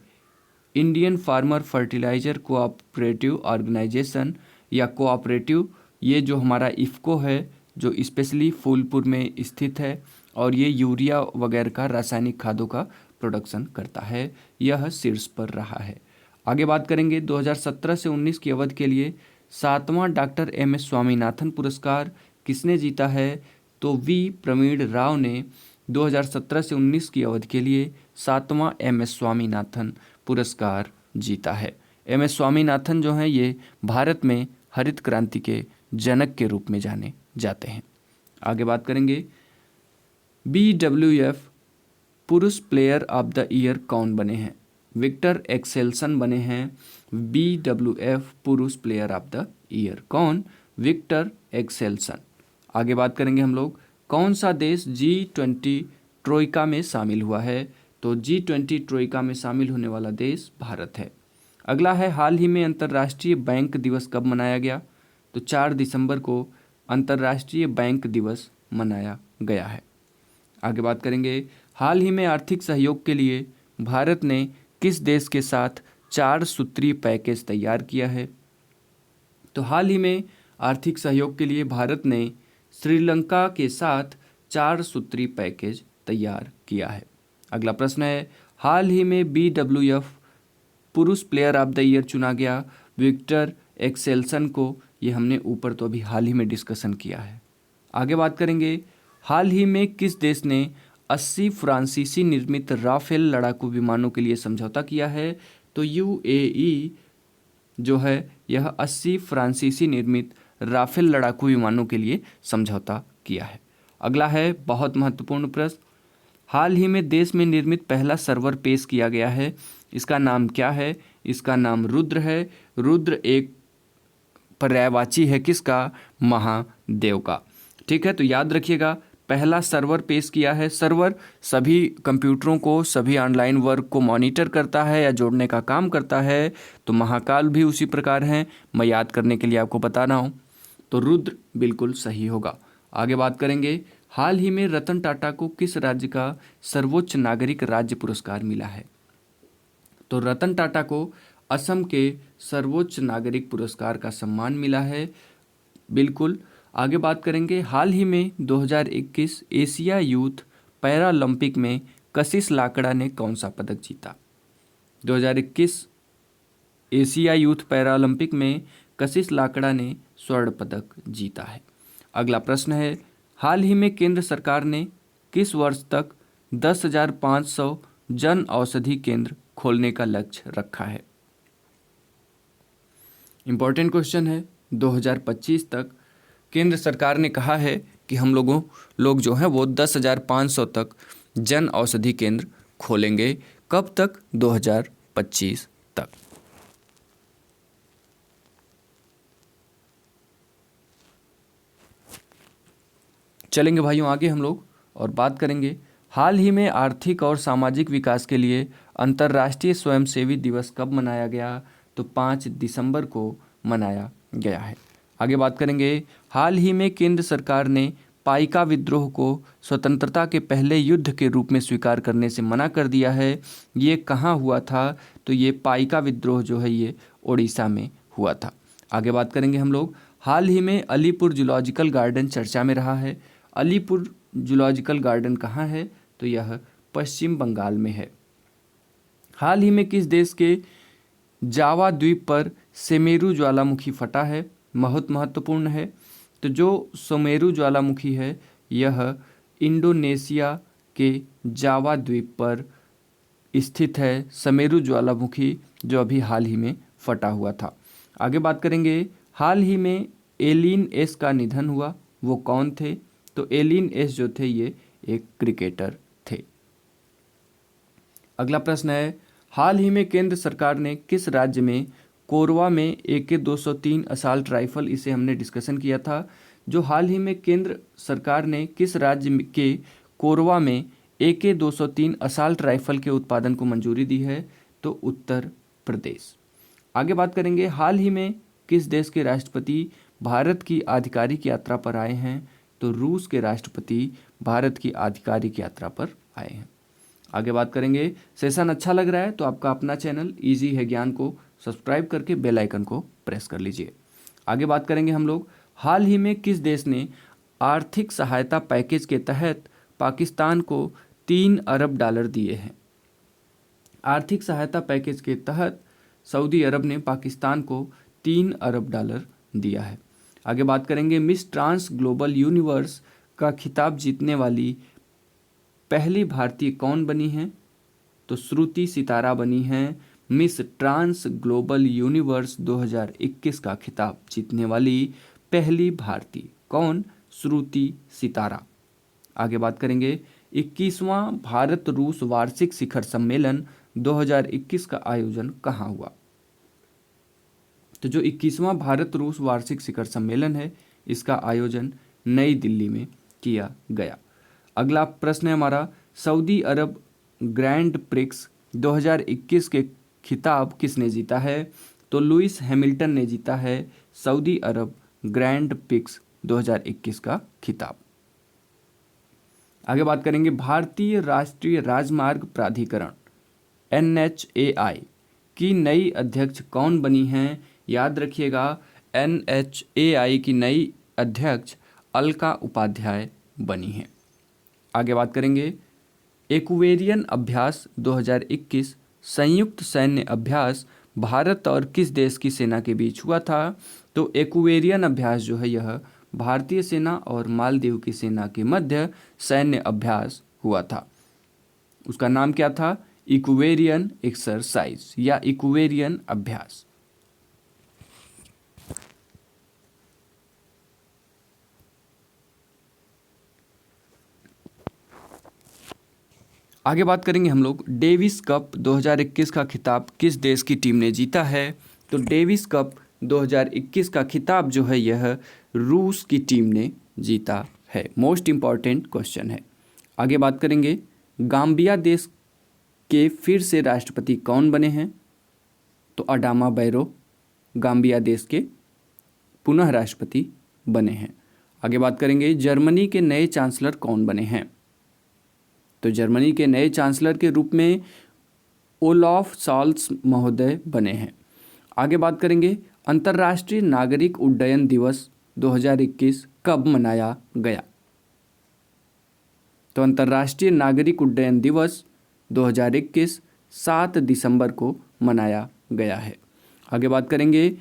Indian farmer fertiliser cooperative organisation या कोऑपरेटिव, ये जो हमारा इफ़को है जो स्पेशली फूलपुर में स्थित है और ये यूरिया वगैरह का रासायनिक खादों का प्रोडक्शन करता है, यह शीर्ष पर रहा है। आगे बात करेंगे 2017 से 19 की अवधि के लिए 7वां डॉक्टर एम.एस. स्वामीनाथन पुरस्कार किसने जीता है। तो वी प्रवीण राव ने 2017 से 19 की अवधि के लिए 7वां एम.एस. स्वामीनाथन पुरस्कार जीता है। एम.एस. स्वामीनाथन जो हैं ये भारत में हरित क्रांति के जनक के रूप में जाने जाते हैं। आगे बात करेंगे BWF पुरुष प्लेयर ऑफ द ईयर कौन बने हैं? विक्टर एक्सेल्सन बने हैं BWF पुरुष प्लेयर ऑफ द ईयर। कौन? Viktor Axelsen. आगे बात करेंगे हम लोग, कौन सा देश G20 ट्रोइका में शामिल हुआ है? तो G20 ट्रोइका में शामिल होने वाला देश भारत है। अगला है, हाल ही में अंतर्राष्ट्रीय बैंक दिवस कब मनाया गया? तो 4 दिसंबर को अंतर्राष्ट्रीय बैंक दिवस मनाया गया है। आगे बात करेंगे, हाल ही में आर्थिक सहयोग के लिए भारत ने किस देश के साथ 4 सूत्रीय पैकेज तैयार किया है? तो हाल ही में आर्थिक सहयोग के लिए भारत ने श्रीलंका के साथ 4 सूत्रीय पैकेज तैयार किया है। अगला प्रश्न है, हाल ही में BWF पुरुष प्लेयर ऑफ द ईयर चुना गया विक्टर एक्सेल्सन को। ये हमने ऊपर तो अभी हाल ही में डिस्कशन किया है। आगे बात करेंगे, हाल ही में किस देश ने 80 फ्रांसीसी निर्मित राफेल लड़ाकू विमानों के लिए समझौता किया है? तो UAE जो है यह 80 फ्रांसीसी निर्मित राफेल लड़ाकू विमानों के लिए समझौता किया है। अगला है बहुत महत्वपूर्ण प्रश्न, हाल ही में देश में निर्मित पहला सर्वर पेश किया गया है, इसका नाम क्या है? इसका नाम रुद्र है। रुद्र एक पर्यायवाची है किसका? महादेव का। ठीक है, तो याद रखिएगा, पहला सर्वर पेश किया है। सर्वर सभी कंप्यूटरों को, सभी ऑनलाइन वर्क को मॉनिटर करता है या जोड़ने का काम करता है। तो महाकाल भी उसी प्रकार हैं, मैं याद करने के लिए आपको बता रहा हूँ। तो रुद्र बिल्कुल सही होगा। आगे बात करेंगे, हाल ही में रतन टाटा को किस राज्य का सर्वोच्च नागरिक राज्य पुरस्कार मिला है? तो रतन टाटा को असम के सर्वोच्च नागरिक पुरस्कार का सम्मान मिला है। बिल्कुल। आगे बात करेंगे, हाल ही में 2021 एशिया यूथ पैरालंपिक में कशिश लाकड़ा ने कौन सा पदक जीता? 2021 एशिया यूथ पैरालंपिक में कशिश लाकड़ा ने स्वर्ण पदक जीता है। अगला प्रश्न है, हाल ही में केंद्र सरकार ने किस वर्ष तक 10,500 जन औषधि केंद्र खोलने का लक्ष्य रखा है? इंपॉर्टेंट क्वेश्चन है। 2025 तक केंद्र सरकार ने कहा है कि हम लोग जो हैं वो 10,500 तक जन औषधि केंद्र खोलेंगे। कब तक? 2025 तक। चलेंगे भाइयों आगे हम लोग और बात करेंगे, हाल ही में आर्थिक और सामाजिक विकास के लिए अंतर्राष्ट्रीय स्वयंसेवी दिवस कब मनाया गया? तो 5 दिसंबर को मनाया गया है। आगे बात करेंगे, हाल ही में केंद्र सरकार ने पाइका विद्रोह को स्वतंत्रता के पहले युद्ध के रूप में स्वीकार करने से मना कर दिया है। ये कहाँ हुआ था? तो ये पाइका विद्रोह जो है ये ओडिशा में हुआ था। आगे बात करेंगे हम लोग, हाल ही में अलीपुर जूलॉजिकल गार्डन चर्चा में रहा है। अलीपुर जूलॉजिकल गार्डन कहाँ है? तो यह पश्चिम बंगाल में है। हाल ही में किस देश के जावा द्वीप पर सुमेरु ज्वालामुखी फटा है? बहुत महत्वपूर्ण है। तो जो सुमेरु ज्वालामुखी है यह इंडोनेशिया के जावा द्वीप पर स्थित है। सुमेरु ज्वालामुखी जो अभी हाल ही में फटा हुआ था। आगे बात करेंगे, हाल ही में एलिन एस का निधन हुआ, वो कौन थे? तो एलिन एस जो थे ये एक क्रिकेटर थे। अगला प्रश्न है, हाल ही में केंद्र सरकार ने किस राज्य में कोरवा में AK-203 असॉल्ट राइफल, इसे हमने डिस्कशन किया था, जो हाल ही में केंद्र सरकार ने किस राज्य के कोरवा में AK-203 असॉल्ट राइफल के उत्पादन को मंजूरी दी है? तो उत्तर प्रदेश। आगे बात करेंगे, हाल ही में किस देश के राष्ट्रपति भारत की आधिकारिक यात्रा पर आए हैं? तो रूस के राष्ट्रपति भारत की आधिकारिक यात्रा पर आए हैं। आगे बात करेंगे, सेशन अच्छा लग रहा है तो आपका अपना चैनल इजी है ज्ञान को सब्सक्राइब करके बेल आइकन को प्रेस कर लीजिए। आगे बात करेंगे हम लोग, हाल ही में किस देश ने आर्थिक सहायता पैकेज के तहत पाकिस्तान को $3 अरब दिए हैं? आर्थिक सहायता पैकेज के तहत सऊदी अरब ने पाकिस्तान को $3 अरब दिया है। आगे बात करेंगे, मिस ट्रांस ग्लोबल यूनिवर्स का खिताब जीतने वाली पहली भारतीय कौन बनी है? तो श्रुति सितारा बनी हैं मिस ट्रांस ग्लोबल यूनिवर्स 2021 का खिताब जीतने वाली पहली भारतीय। कौन? श्रुति सितारा। आगे बात करेंगे, 21वां भारत रूस वार्षिक शिखर सम्मेलन 2021 का आयोजन कहाँ हुआ? तो जो 21वां भारत रूस वार्षिक शिखर सम्मेलन है, इसका आयोजन नई दिल्ली में किया गया। अगला प्रश्न है हमारा, सऊदी अरब ग्रैंड प्रिक्स 2021 के खिताब किसने जीता है? तो लुइस हैमिल्टन ने जीता है सऊदी अरब ग्रैंड प्रिक्स 2021 का खिताब। आगे बात करेंगे, भारतीय राष्ट्रीय राजमार्ग प्राधिकरण NHAI की नई अध्यक्ष कौन बनी हैं? याद रखिएगा, NHAI की नई अध्यक्ष अलका उपाध्याय बनी हैं। आगे बात करेंगे, एक्वेरियन अभ्यास 2021 संयुक्त सैन्य अभ्यास भारत और किस देश की सेना के बीच हुआ था? तो एक्वेरियन अभ्यास जो है यह भारतीय सेना और मालदीव की सेना के मध्य सैन्य अभ्यास हुआ था। उसका नाम क्या था? इक्वेरियन एक्सरसाइज या इक्वेरियन अभ्यास। आगे बात करेंगे हम लोग, डेविस कप 2021 का खिताब किस देश की टीम ने जीता है? तो डेविस कप 2021 का खिताब जो है यह रूस की टीम ने जीता है। मोस्ट इम्पॉर्टेंट क्वेश्चन है। आगे बात करेंगे, गाम्बिया देश के फिर से राष्ट्रपति कौन बने हैं? तो अडामा बैरो गाम्बिया देश के पुनः राष्ट्रपति बने हैं। आगे बात करेंगे, जर्मनी के नए चांसलर कौन बने हैं? तो जर्मनी के नए चांसलर के रूप में ओलाफ शॉल्ज महोदय बने हैं। आगे बात करेंगे, अंतर्राष्ट्रीय नागरिक उड्डयन दिवस 2021 कब मनाया गया? तो अंतर्राष्ट्रीय नागरिक उड्डयन दिवस 2021 7 दिसंबर को मनाया गया है। आगे बात करेंगे,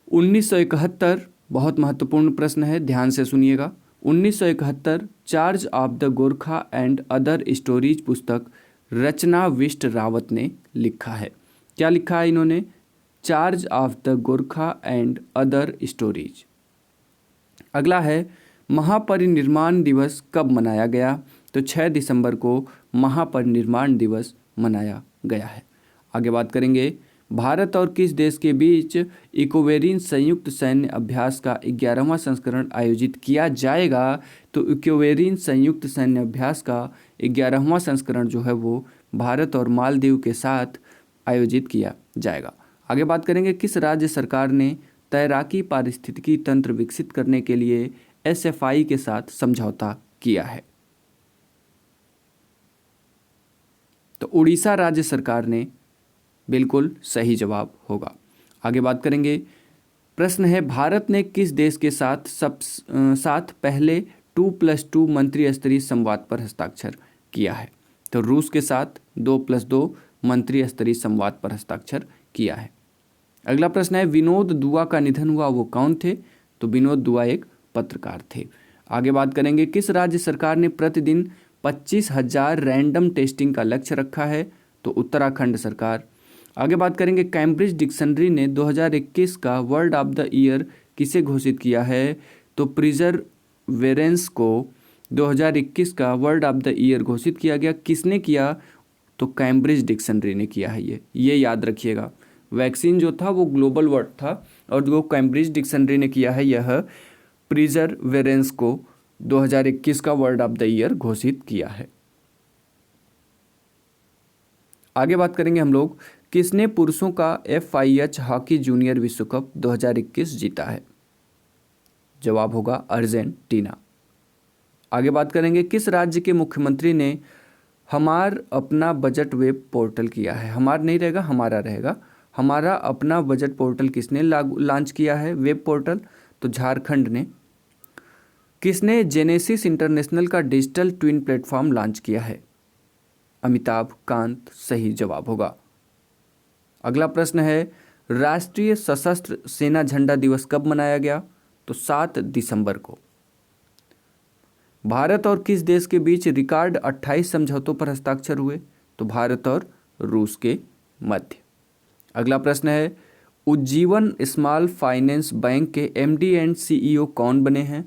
1971 बहुत महत्वपूर्ण प्रश्न है, ध्यान से सुनिएगा। 1971 charge of the Gorkha and other stories पुस्तक रचना विष्ट रावत ने लिखा है। क्या लिखा है इन्होंने? Charge of the Gorkha and other stories. अगला है, महापरिनिर्वाण दिवस कब मनाया गया? तो 6 दिसंबर को महापरिनिर्वाण दिवस मनाया गया है। आगे बात करेंगे, भारत और किस देश के बीच इक्वेरियन संयुक्त सैन्य अभ्यास का 11वां संस्करण आयोजित किया जाएगा? तो इक्वेरियन संयुक्त सैन्य अभ्यास का 11वां संस्करण जो है वो भारत और मालदीव के साथ आयोजित किया जाएगा। आगे बात करेंगे, किस राज्य सरकार ने तैराकी पारिस्थितिकी तंत्र विकसित करने के लिए SFI के साथ समझौता किया है? तो उड़ीसा राज्य सरकार ने बिल्कुल सही जवाब होगा। आगे बात करेंगे, प्रश्न है, भारत ने किस देश के साथ पहले 2+2 मंत्री स्तरीय संवाद पर हस्ताक्षर किया है? तो रूस के साथ 2+2 मंत्री स्तरीय संवाद पर हस्ताक्षर किया है। अगला प्रश्न है, विनोद दुआ का निधन हुआ, वो कौन थे? तो विनोद दुआ एक पत्रकार थे। आगे बात करेंगे, किस राज्य सरकार ने प्रतिदिन 25,000 रैंडम टेस्टिंग का लक्ष्य रखा है? तो उत्तराखंड सरकार। आगे बात करेंगे, कैम्ब्रिज डिक्शनरी ने 2021 का वर्ड ऑफ द ईयर किसे घोषित किया है? तो प्रिजर्वेरेंस को 2021 का वर्ड ऑफ द ईयर घोषित किया गया। किसने किया? तो कैम्ब्रिज डिक्शनरी ने किया है। ये याद रखिएगा। वैक्सीन जो था वो ग्लोबल वर्ड था और जो कैम्ब्रिज डिक्शनरी ने किया है यह प्रिजर्वेरेंस को 2021 का वर्ड ऑफ द ईयर घोषित किया है। आगे बात करेंगे हम लोग, किसने पुरुषों का FIH हॉकी जूनियर विश्व कप 2021 जीता है? जवाब होगा अर्जेंटीना। आगे बात करेंगे, किस राज्य के मुख्यमंत्री ने हमार अपना बजट वेब पोर्टल किया है? हमार नहीं रहेगा, हमारा रहेगा। हमारा अपना बजट पोर्टल किसने लॉन्च किया है वेब पोर्टल? तो झारखंड ने। किसने जेनेसिस इंटरनेशनल का डिजिटल ट्विन प्लेटफॉर्म लॉन्च किया है? अमिताभ कांत सही जवाब होगा। अगला प्रश्न है, राष्ट्रीय सशस्त्र सेना झंडा दिवस कब मनाया गया? तो 7 दिसंबर को। भारत और किस देश के बीच रिकॉर्ड 28 समझौतों पर हस्ताक्षर हुए? तो भारत और रूस के मध्य। अगला प्रश्न है, उज्जीवन स्मॉल फाइनेंस बैंक के MD एंड CEO कौन बने हैं?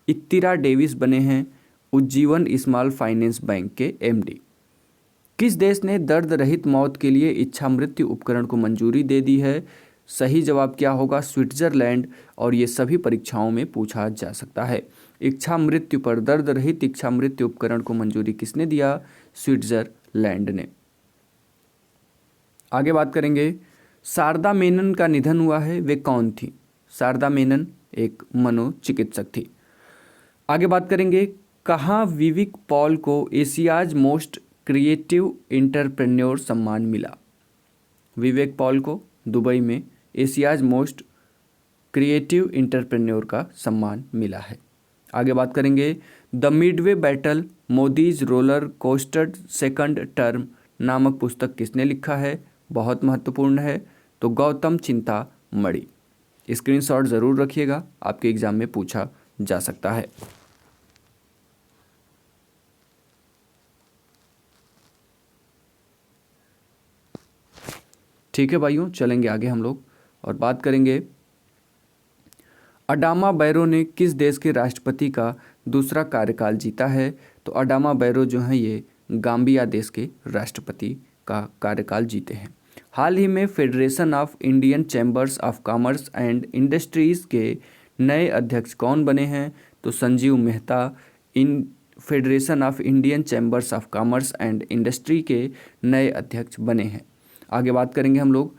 इत्तिरा डेविस बने हैं, उज्जीवन स्मॉल फाइनेंस बैंक के एमडी। किस देश ने दर्द रहित मौत के लिए इच्छा मृत्यु उपकरण को मंजूरी दे दी है? सही जवाब क्या होगा? स्विट्जरलैंड। और ये सभी परीक्षाओं में पूछा जा सकता है। इच्छा मृत्यु पर दर्द रहित इच्छा मृत्यु उपकरण को मंजूरी किसने दिया? स्विट्जरलैंड ने। आगे बात करेंगे, शारदा मेनन का निधन हुआ है, वे कौन थी? शारदा मेनन एक मनोचिकित्सक थी। आगे बात करेंगे, कहाँ विवेक पॉल को एशियाज मोस्ट क्रिएटिव एंटरप्रेन्योर सम्मान मिला? विवेक पॉल को दुबई में एशियाज मोस्ट क्रिएटिव एंटरप्रेन्योर का सम्मान मिला है। आगे बात करेंगे, the Midway battle Modi's roller coaster second term नामक पुस्तक किसने लिखा है? बहुत महत्वपूर्ण है, तो गौतम चिंतामणि। स्क्रीनशॉट ज़रूर रखिएगा, आपके एग्जाम में पूछा जा सकता है। ठीक है भाइयों, चलेंगे आगे हम लोग और बात करेंगे, अडामा बैरो ने किस देश के राष्ट्रपति का दूसरा कार्यकाल जीता है? तो अडामा बैरो जो हैं ये गाम्बिया देश के राष्ट्रपति का कार्यकाल जीते हैं। हाल ही में federation of Indian chambers of commerce and industries के नए अध्यक्ष कौन बने हैं? तो संजीव मेहता इन federation of Indian chambers of commerce and industry के नए अध्यक्ष बने हैं। आगे बात करेंगे हम लोग,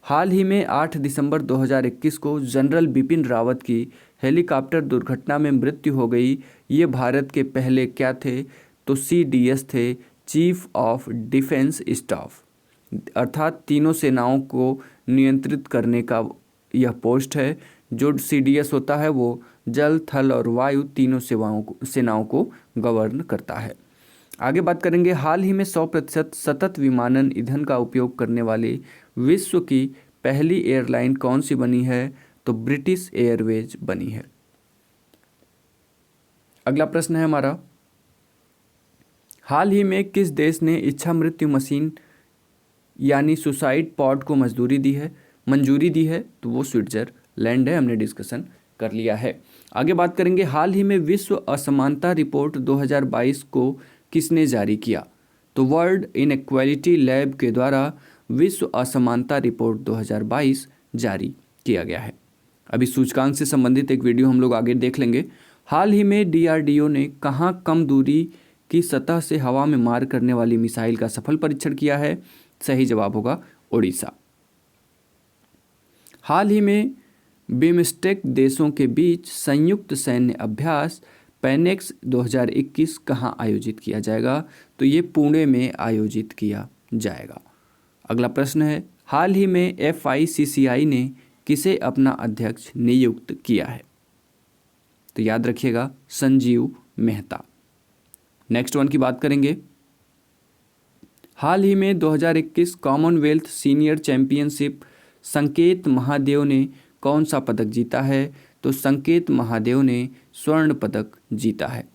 हाल ही में 8 दिसंबर 2021 को जनरल बिपिन रावत की हेलीकॉप्टर दुर्घटना में मृत्यु हो गई। ये भारत के पहले क्या थे? तो CDS थे, चीफ ऑफ डिफेंस स्टाफ, अर्थात तीनों सेनाओं को नियंत्रित करने का यह पोस्ट है। जो CDS होता है वो जल, थल और वायु तीनों सेनाओं को गवर्न करता है। आगे बात करेंगे, हाल ही में 100% सतत विमानन ईंधन का उपयोग करने वाली विश्व की पहली एयरलाइन कौन सी बनी है? तो ब्रिटिश एयरवेज बनी है। अगला प्रश्न है हमारा, हाल ही में किस देश ने इच्छा मृत्यु मशीन यानी सुसाइड पॉड को मंजूरी दी है? तो वो स्विट्जरलैंड है, हमने डिस्कशन कर लिया है। आगे बात करेंगे, हाल ही में विश्व असमानता रिपोर्ट 2022 को किसने जारी किया? तो वर्ल्ड इनइक्वालिटी लैब के द्वारा विश्व असमानता रिपोर्ट 2022 जारी किया गया है। अभी सूचकांक से संबंधित एक वीडियो हम लोग आगे देख लेंगे। हाल ही में DRDO ने कहाँ कम दूरी की सतह से हवा में मार करने वाली मिसाइल का सफल परीक्षण किया है? सही जवाब होगा उड़ीसा। हाल ही में बिम्स्टेक देशों के बीच संयुक्त सैन्य अभ्यास पैनेक्स 2021 कहाँ आयोजित किया जाएगा? तो ये पुणे में आयोजित किया जाएगा। अगला प्रश्न है, हाल ही में FICCI ने किसे अपना अध्यक्ष नियुक्त किया है? तो याद रखिएगा, संजीव मेहता। नेक्स्ट वन की बात करेंगे, हाल ही में 2021 कॉमनवेल्थ सीनियर चैंपियनशिप संकेत महादेव ने कौन सा पदक जीता है? तो संकेत महादेव ने स्वर्ण पदक जीता है।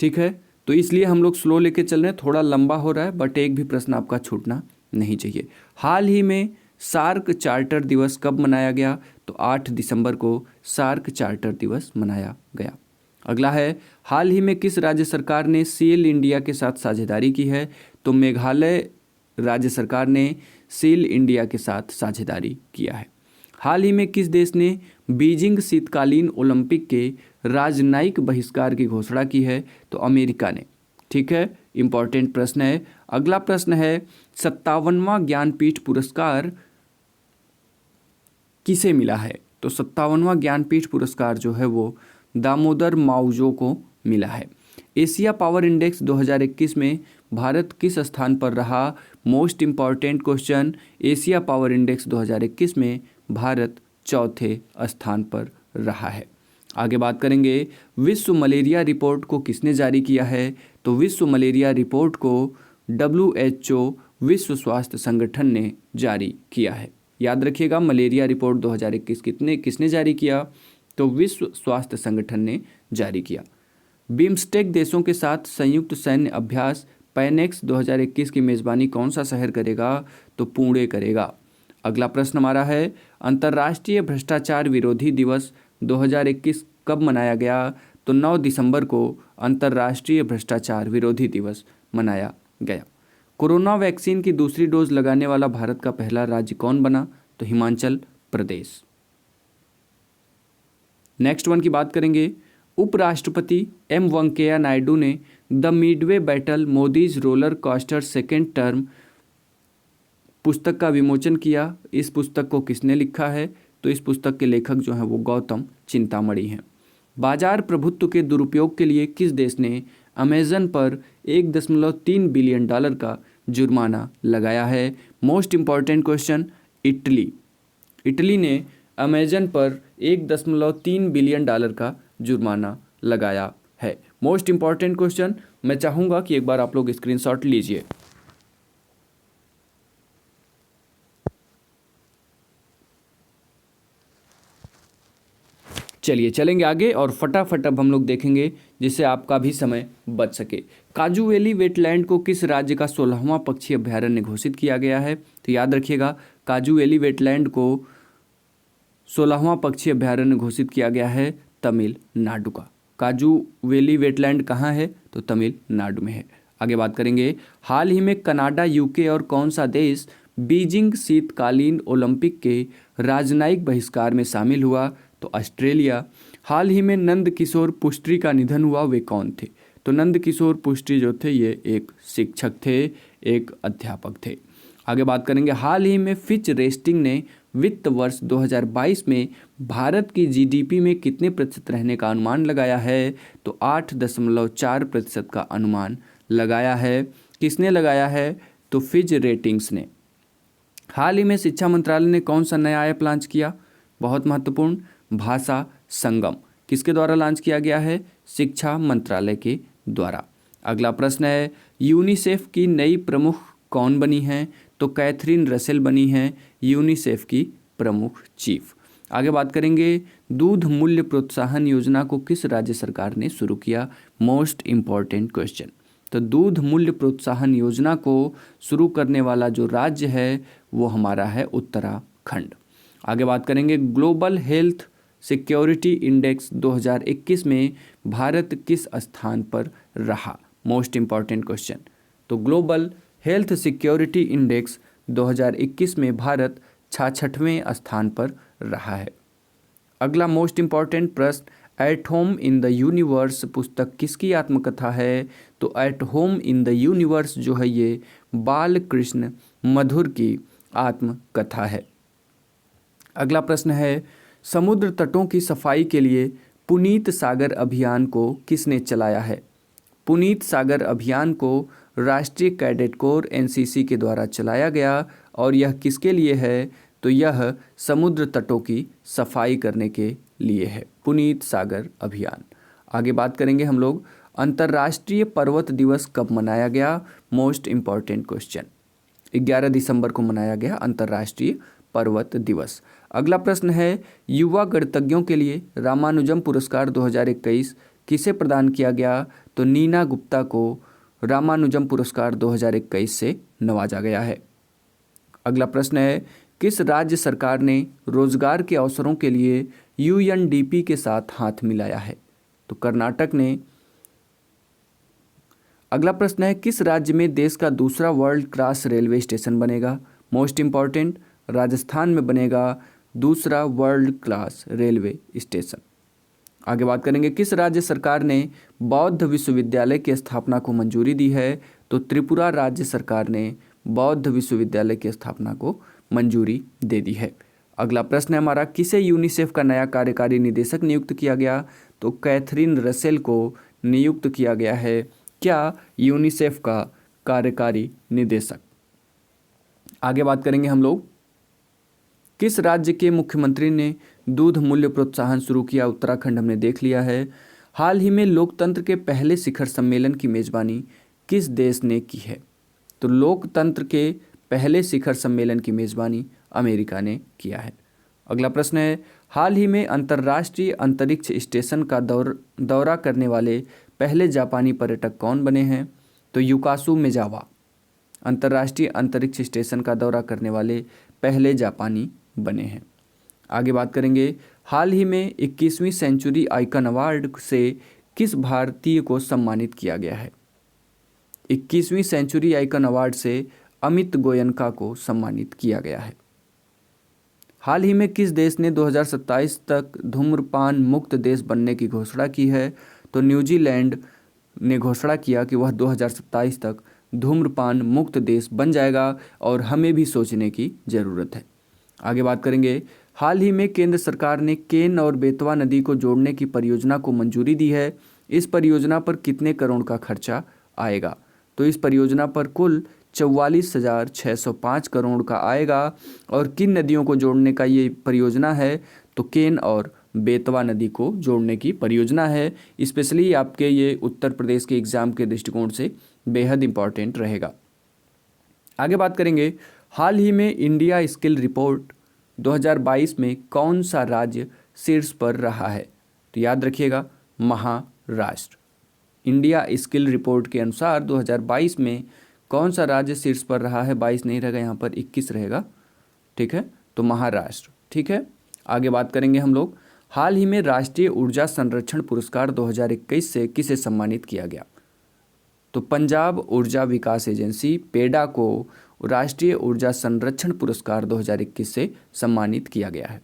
ठीक है, तो इसलिए हम लोग स्लो लेके चल रहे हैं, थोड़ा लंबा हो रहा है, बट एक भी प्रश्न आपका छूटना नहीं चाहिए। हाल ही में सार्क चार्टर दिवस कब मनाया गया? तो 8 दिसंबर को सार्क चार्टर दिवस मनाया गया। अगला है, हाल ही में किस राज्य सरकार ने सेल इंडिया के साथ साझेदारी की है? तो मेघालय राज्य सरकार ने सेल इंडिया के साथ साझेदारी किया है। हाल ही में किस देश ने बीजिंग शीतकालीन ओलंपिक के राजनयिक बहिष्कार की घोषणा की है? तो अमेरिका ने। ठीक है, इंपॉर्टेंट प्रश्न है। अगला प्रश्न है, 57वां ज्ञानपीठ पुरस्कार किसे मिला है? तो 57वां ज्ञानपीठ पुरस्कार जो है वो दामोदर मावजो को मिला है। एशिया पावर इंडेक्स 2021 में भारत किस स्थान पर रहा? Most important question, Asia power index 2021 में भारत चौथे स्थान पर रहा है। आगे बात करेंगे, विश्व मलेरिया रिपोर्ट को किसने जारी किया है? तो विश्व मलेरिया रिपोर्ट को WHO विश्व स्वास्थ्य संगठन ने जारी किया है। याद रखिएगा, मलेरिया रिपोर्ट 2021 किसने जारी किया? तो विश्व स्वास्थ्य संगठन ने जारी किया। बिम्स्टेक देशों के साथ संयुक्त सैन्य अभ्यास पैनेक्स 2021 की मेज़बानी कौन सा शहर करेगा? तो पुणे करेगा। अगला प्रश्न हमारा है, अंतर्राष्ट्रीय भ्रष्टाचार विरोधी दिवस 2021 कब मनाया गया? तो 9 दिसंबर को अंतर्राष्ट्रीय भ्रष्टाचार विरोधी दिवस मनाया गया। कोरोना वैक्सीन की दूसरी डोज लगाने वाला भारत का पहला राज्य कौन बना? तो हिमाचल प्रदेश। नेक्स्ट वन की बात करेंगे। उपराष्ट्रपति एम वेंकैया नायडू ने the Midway battle Modi's roller coaster second term पुस्तक का विमोचन किया। इस पुस्तक को किसने लिखा है? तो इस पुस्तक के लेखक जो हैं वो गौतम चिंतामणि हैं। बाजार प्रभुत्व के दुरुपयोग के लिए किस देश ने अमेजन पर 1.3 बिलियन डॉलर का जुर्माना लगाया है? Most important question, Italy. Italy ने अमेजन पर 1.3 बिलियन डॉलर का जुर्माना लगाया है। मोस्ट इंपॉर्टेंट क्वेश्चन, मैं चाहूँगा कि एक बार आप लोग स्क्रीनशॉट लीजिए। चलिए चलेंगे आगे और फटाफट अब हम लोग देखेंगे जिससे आपका भी समय बच सके। काजू वैली वेटलैंड को किस राज्य का 16वां पक्षी अभयारण्य घोषित किया गया है? तो याद रखिएगा, काजू वैली वेटलैंड को 16वां पक्षी अभयारण्य घोषित किया गया है तमिलनाडु का। काजू वैली वेटलैंड कहाँ है? तो तमिलनाडु में है। आगे बात करेंगे। हाल ही में कनाडा, यूके और कौन सा देश बीजिंग शीतकालीन ओलंपिक के राजनयिक बहिष्कार में शामिल हुआ? तो ऑस्ट्रेलिया। हाल ही में नंद किशोर पुष्टि का निधन हुआ, वे कौन थे? तो नंद किशोर पुष्टि जो थे ये एक शिक्षक थे, एक अध्यापक थे। आगे बात करेंगे। हाल ही में फिच रेटिंग ने वित्त वर्ष 2022 में भारत की जीडीपी में कितने प्रतिशत रहने का अनुमान लगाया है? तो 8.4% का अनुमान लगाया है। किसने लगाया है? तो फिच रेटिंग्स ने। हाल ही में शिक्षा मंत्रालय ने कौन सा नया ऐप लॉन्च किया? बहुत महत्वपूर्ण, भाषा संगम। किसके द्वारा लॉन्च किया गया है? शिक्षा मंत्रालय के द्वारा। अगला प्रश्न है, यूनिसेफ की नई प्रमुख कौन बनी है? तो कैथरीन रसेल बनी है यूनिसेफ की प्रमुख चीफ। आगे बात करेंगे। दूध मूल्य प्रोत्साहन योजना को किस राज्य सरकार ने शुरू किया? Most important question. तो दूध मूल्य प्रोत्साहन योजना को शुरू करने वाला जो राज्य है वो हमारा है उत्तराखंड। आगे बात करेंगे। ग्लोबल हेल्थ सिक्योरिटी इंडेक्स 2021 में भारत किस स्थान पर रहा? Most important question. तो ग्लोबल हेल्थ सिक्योरिटी इंडेक्स 2021 में भारत 66वें स्थान पर रहा है। अगला मोस्ट इंपॉर्टेंट प्रश्न, at home in the universe पुस्तक किसकी आत्मकथा है? तो at home in the universe जो है ये बालकृष्ण मधुर की आत्मकथा है। अगला प्रश्न है, समुद्र तटों की सफाई के लिए पुनीत सागर अभियान को किसने चलाया है? पुनीत सागर अभियान को राष्ट्रीय कैडेट कोर एनसीसी के द्वारा चलाया गया और यह किसके लिए है? तो यह समुद्र तटों की सफाई करने के लिए है, पुनीत सागर अभियान। आगे बात करेंगे हम लोग, अंतर्राष्ट्रीय पर्वत दिवस कब मनाया गया? Most important question. 11 दिसंबर को मनाया गया अंतर्राष्ट्रीय पर्वत दिवस। अगला प्रश्न है, युवा गणितज्ञों के लिए रामानुजम पुरस्कार 2021 किसे प्रदान किया गया? तो नीना गुप्ता को रामानुजम पुरस्कार 2021 से नवाजा गया है। अगला प्रश्न है, किस राज्य सरकार ने रोजगार के अवसरों के लिए यूएनडीपी के साथ हाथ मिलाया है? तो कर्नाटक ने। अगला प्रश्न है, किस राज्य में देश का दूसरा वर्ल्ड क्लास रेलवे स्टेशन बनेगा? मोस्ट इंपॉर्टेंट, राजस्थान में बनेगा दूसरा वर्ल्ड क्लास रेलवे स्टेशन। आगे बात करेंगे, किस राज्य सरकार ने बौद्ध विश्वविद्यालय की स्थापना को मंजूरी दी है? तो त्रिपुरा राज्य सरकार ने बौद्ध विश्वविद्यालय की स्थापना को मंजूरी दे दी है। अगला प्रश्न है हमारा, किसे यूनिसेफ का नया कार्यकारी निदेशक नियुक्त किया गया? तो कैथरीन रसेल को नियुक्त किया गया है क्या यूनिसेफ का कार्यकारी निदेशक। आगे बात करेंगे हम लोग, किस राज्य के मुख्यमंत्री ने दूध मूल्य प्रोत्साहन शुरू किया? उत्तराखंड हमने देख लिया है। हाल ही में लोकतंत्र के पहले शिखर सम्मेलन की मेजबानी किस देश ने की है? तो लोकतंत्र के पहले शिखर सम्मेलन की मेजबानी अमेरिका ने किया है। अगला प्रश्न है, हाल ही में अंतर्राष्ट्रीय अंतरिक्ष स्टेशन का दौरा करने वाले पहले जापानी पर्यटक कौन बने हैं? तो युकासु मेजावा अंतर्राष्ट्रीय अंतरिक्ष स्टेशन का दौरा करने वाले पहले जापानी बने हैं। आगे बात करेंगे, हाल ही में 21वीं सेंचुरी आइकन अवार्ड से किस भारतीय को सम्मानित किया गया है? 21वीं सेंचुरी आइकन अवार्ड से अमित गोयनका को सम्मानित किया गया है। हाल ही में किस देश ने 2027 तक धूम्रपान मुक्त देश बनने की घोषणा की है? तो न्यूजीलैंड ने घोषणा किया कि वह 2027 तक धूम्रपान मुक्त देश बन जाएगा और हमें भी सोचने की ज़रूरत है। आगे बात करेंगे, हाल ही में केंद्र सरकार ने केन और बेतवा नदी को जोड़ने की परियोजना को मंजूरी दी है। इस परियोजना पर कितने करोड़ का खर्चा आएगा? तो इस परियोजना पर कुल 44,605 करोड़ का आएगा। और किन नदियों को जोड़ने का ये परियोजना है? तो केन और बेतवा नदी को जोड़ने की परियोजना है। स्पेशली आपके ये उत्तर प्रदेश के एग्जाम के दृष्टिकोण से बेहद इंपॉर्टेंट रहेगा। आगे बात करेंगे, हाल ही में इंडिया स्किल रिपोर्ट 2022 में कौन सा राज्य शीर्ष पर रहा है? तो याद रखिएगा, महाराष्ट्र। इंडिया स्किल रिपोर्ट के अनुसार 2022 में कौन सा राज्य शीर्ष पर रहा है? 22 नहीं रहेगा, यहाँ पर 21 रहेगा, ठीक है, तो महाराष्ट्र, ठीक है। आगे बात करेंगे हम लोग, हाल ही में राष्ट्रीय ऊर्जा संरक्षण पुरस्कार 2021 से किसे सम्मानित किया गया? तो पंजाब ऊर्जा विकास एजेंसी पेडा को राष्ट्रीय ऊर्जा संरक्षण पुरस्कार 2021 से सम्मानित किया गया है।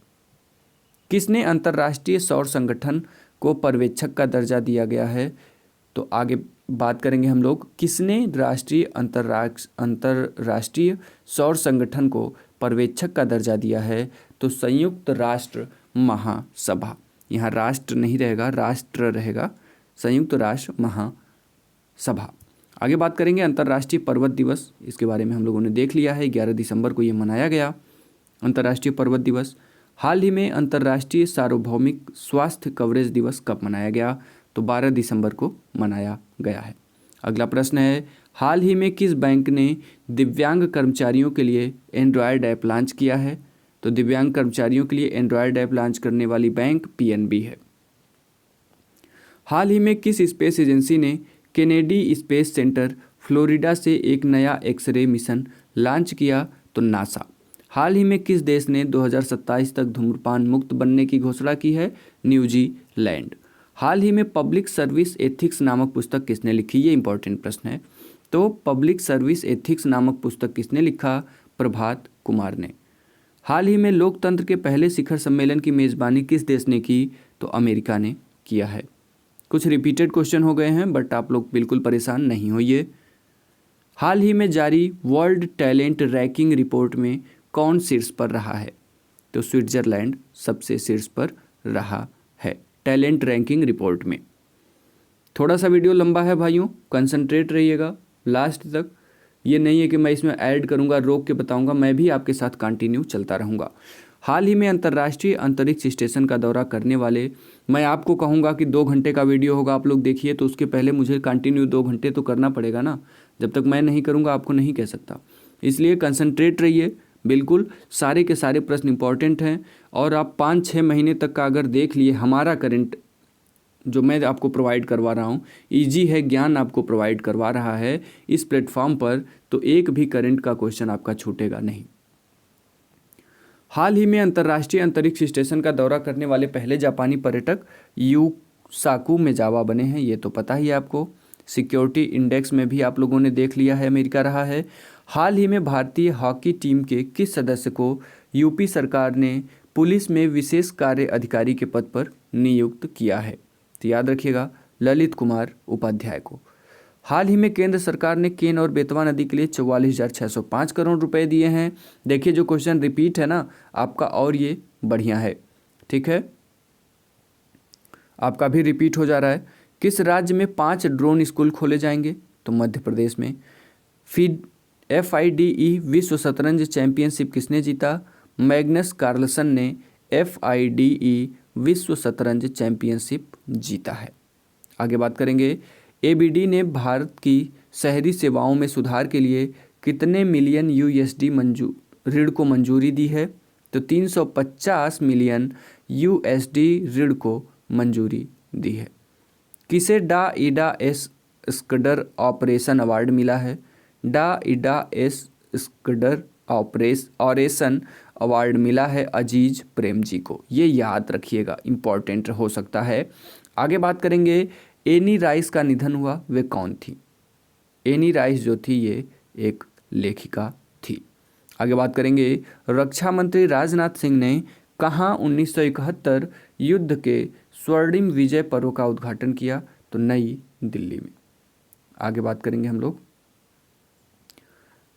किसने अंतर्राष्ट्रीय सौर संगठन को पर्यवेक्षक का दर्जा दिया गया है? तो आगे बात करेंगे हम लोग, किसने अंतर्राष्ट्रीय सौर संगठन को पर्यवेक्षक का दर्जा दिया है? तो संयुक्त राष्ट्र महासभा। यहाँ राष्ट्र नहीं रहेगा, राष्ट्र रहेगा, संयुक्त राष्ट्र महासभा। आगे बात करेंगे अंतर्राष्ट्रीय पर्वत दिवस, इसके बारे में हम लोगों ने देख लिया है, 11 दिसंबर को ये मनाया गया अंतर्राष्ट्रीय पर्वत दिवस। हाल ही में अंतर्राष्ट्रीय सार्वभौमिक स्वास्थ्य कवरेज दिवस कब मनाया गया? तो 12 दिसंबर को मनाया गया है। अगला प्रश्न है, हाल ही में किस बैंक ने दिव्यांग कर्मचारियों के लिए एंड्रॉयड ऐप लॉन्च किया है? तो दिव्यांग कर्मचारियों के लिए एंड्रॉयड ऐप लॉन्च करने वाली बैंक पीएनबी है। हाल ही में किस स्पेस एजेंसी ने केनेडी स्पेस सेंटर फ्लोरिडा से एक नया एक्सरे मिशन लॉन्च किया? तो नासा। हाल ही में किस देश ने 2027 तक धूम्रपान मुक्त बनने की घोषणा की है? न्यूजीलैंड। हाल ही में पब्लिक सर्विस एथिक्स नामक पुस्तक किसने लिखी? ये इंपॉर्टेंट प्रश्न है। तो पब्लिक सर्विस एथिक्स नामक पुस्तक किसने लिखा? प्रभात कुमार ने। हाल ही में लोकतंत्र के पहले शिखर सम्मेलन की मेज़बानी किस देश ने की? तो अमेरिका ने किया है। कुछ रिपीटेड क्वेश्चन हो गए हैं, बट आप लोग बिल्कुल परेशान नहीं होइए। हाल ही में जारी वर्ल्ड टैलेंट रैंकिंग रिपोर्ट में कौन शीर्ष पर रहा है? तो स्विट्जरलैंड सबसे शीर्ष पर रहा है टैलेंट रैंकिंग रिपोर्ट में। थोड़ा सा वीडियो लंबा है भाइयों, कंसंट्रेट रहिएगा लास्ट तक। ये नहीं है कि मैं इसमें ऐड करूंगा, रोक के बताऊंगा, मैं भी आपके साथ कंटिन्यू चलता रहूंगा। हाल ही में अंतर्राष्ट्रीय अंतरिक्ष स्टेशन का दौरा करने वाले, मैं आपको कहूंगा कि 2 घंटे का वीडियो होगा, आप लोग देखिए, तो उसके पहले मुझे कंटिन्यू 2 घंटे तो करना पड़ेगा ना। जब तक मैं नहीं करूंगा आपको नहीं कह सकता, इसलिए कंसंट्रेट रहिए। बिल्कुल सारे के सारे प्रश्न इंपॉर्टेंट हैं और आप 5-6 महीने तक का अगर देख लिए, हमारा करंट जो मैं आपको प्रोवाइड करवा रहा हूँ, ईजी है ज्ञान आपको प्रोवाइड करवा रहा है इस प्लेटफॉर्म पर, तो एक भी करंट का क्वेश्चन आपका छूटेगा नहीं। हाल ही में अंतर्राष्ट्रीय अंतरिक्ष स्टेशन का दौरा करने वाले पहले जापानी पर्यटक यूसाकू मेजावा बने हैं, ये तो पता ही है आपको। सिक्योरिटी इंडेक्स में भी आप लोगों ने देख लिया है, अमेरिका रहा है। हाल ही में भारतीय हॉकी टीम के किस सदस्य को यूपी सरकार ने पुलिस में विशेष कार्य अधिकारी के पद पर नियुक्त किया है? तो याद रखिएगा, ललित कुमार उपाध्याय को। हाल ही में केंद्र सरकार ने केन और बेतवा नदी के लिए 44,605 करोड़ रुपए दिए हैं। देखिए जो क्वेश्चन रिपीट है ना आपका, और ये बढ़िया है, ठीक है, आपका भी रिपीट हो जा रहा है। किस राज्य में 5 ड्रोन स्कूल खोले जाएंगे? तो मध्य प्रदेश में। FIDE विश्व शतरंज चैंपियनशिप किसने जीता? मैग्नस कार्लसन ने FIDE विश्व शतरंज चैंपियनशिप जीता है। आगे बात करेंगे, ABD ने भारत की शहरी सेवाओं में सुधार के लिए कितने मिलियन USD ऋण को मंजूरी दी है? तो 350 मिलियन USD ऋण को मंजूरी दी है। किसे डा Ida S Scudder operation award मिला है? डा Ida S Scudder operation award मिला है अजीज प्रेम जी को, ये याद रखिएगा, इम्पॉर्टेंट हो सकता है। आगे बात करेंगे, एनी राइस का निधन हुआ, वे कौन थी? एनी राइस जो थी ये एक लेखिका थी। आगे बात करेंगे, रक्षा मंत्री राजनाथ सिंह ने कहाँ 1971 युद्ध के स्वर्णिम विजय पर्व का उद्घाटन किया? तो नई दिल्ली में। आगे बात करेंगे हम लोग,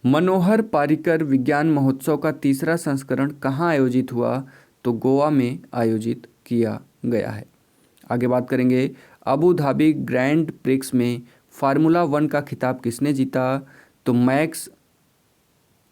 मनोहर पारिकर विज्ञान महोत्सव का तीसरा संस्करण कहाँ आयोजित हुआ? तो गोवा में आयोजित किया गया है। आगे बात करेंगे, अबू धाबी ग्रैंड प्रिक्स में फार्मूला 1 का खिताब किसने जीता? तो मैक्स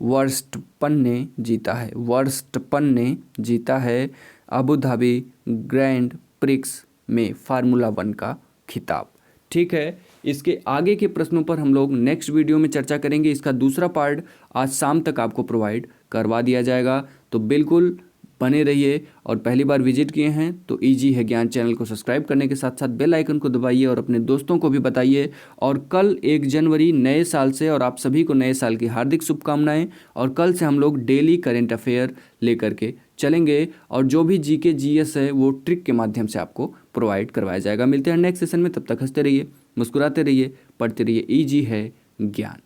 वर्स्टपन ने जीता है, वर्स्टपन ने जीता है अबू धाबी ग्रैंड प्रिक्स में फार्मूला 1 का खिताब। ठीक है, इसके आगे के प्रश्नों पर हम लोग नेक्स्ट वीडियो में चर्चा करेंगे। इसका दूसरा पार्ट आज शाम तक आपको प्रोवाइड करवा दिया जाएगा, तो बिल्कुल बने रहिए। और पहली बार विजिट किए हैं तो इजी है ज्ञान चैनल को सब्सक्राइब करने के साथ साथ बेल आइकन को दबाइए और अपने दोस्तों को भी बताइए। और कल 1 जनवरी नए साल से, और आप सभी को नए साल की हार्दिक शुभकामनाएं। और कल से हम लोग डेली करेंट अफेयर लेकर के चलेंगे, और जो भी जीके जीएस है वो ट्रिक के माध्यम से आपको प्रोवाइड करवाया जाएगा। मिलते हैं नेक्स्ट सेशन में, तब तक हंसते रहिए, मुस्कुराते रहिए, पढ़ते रहिए। इजी है ज्ञान।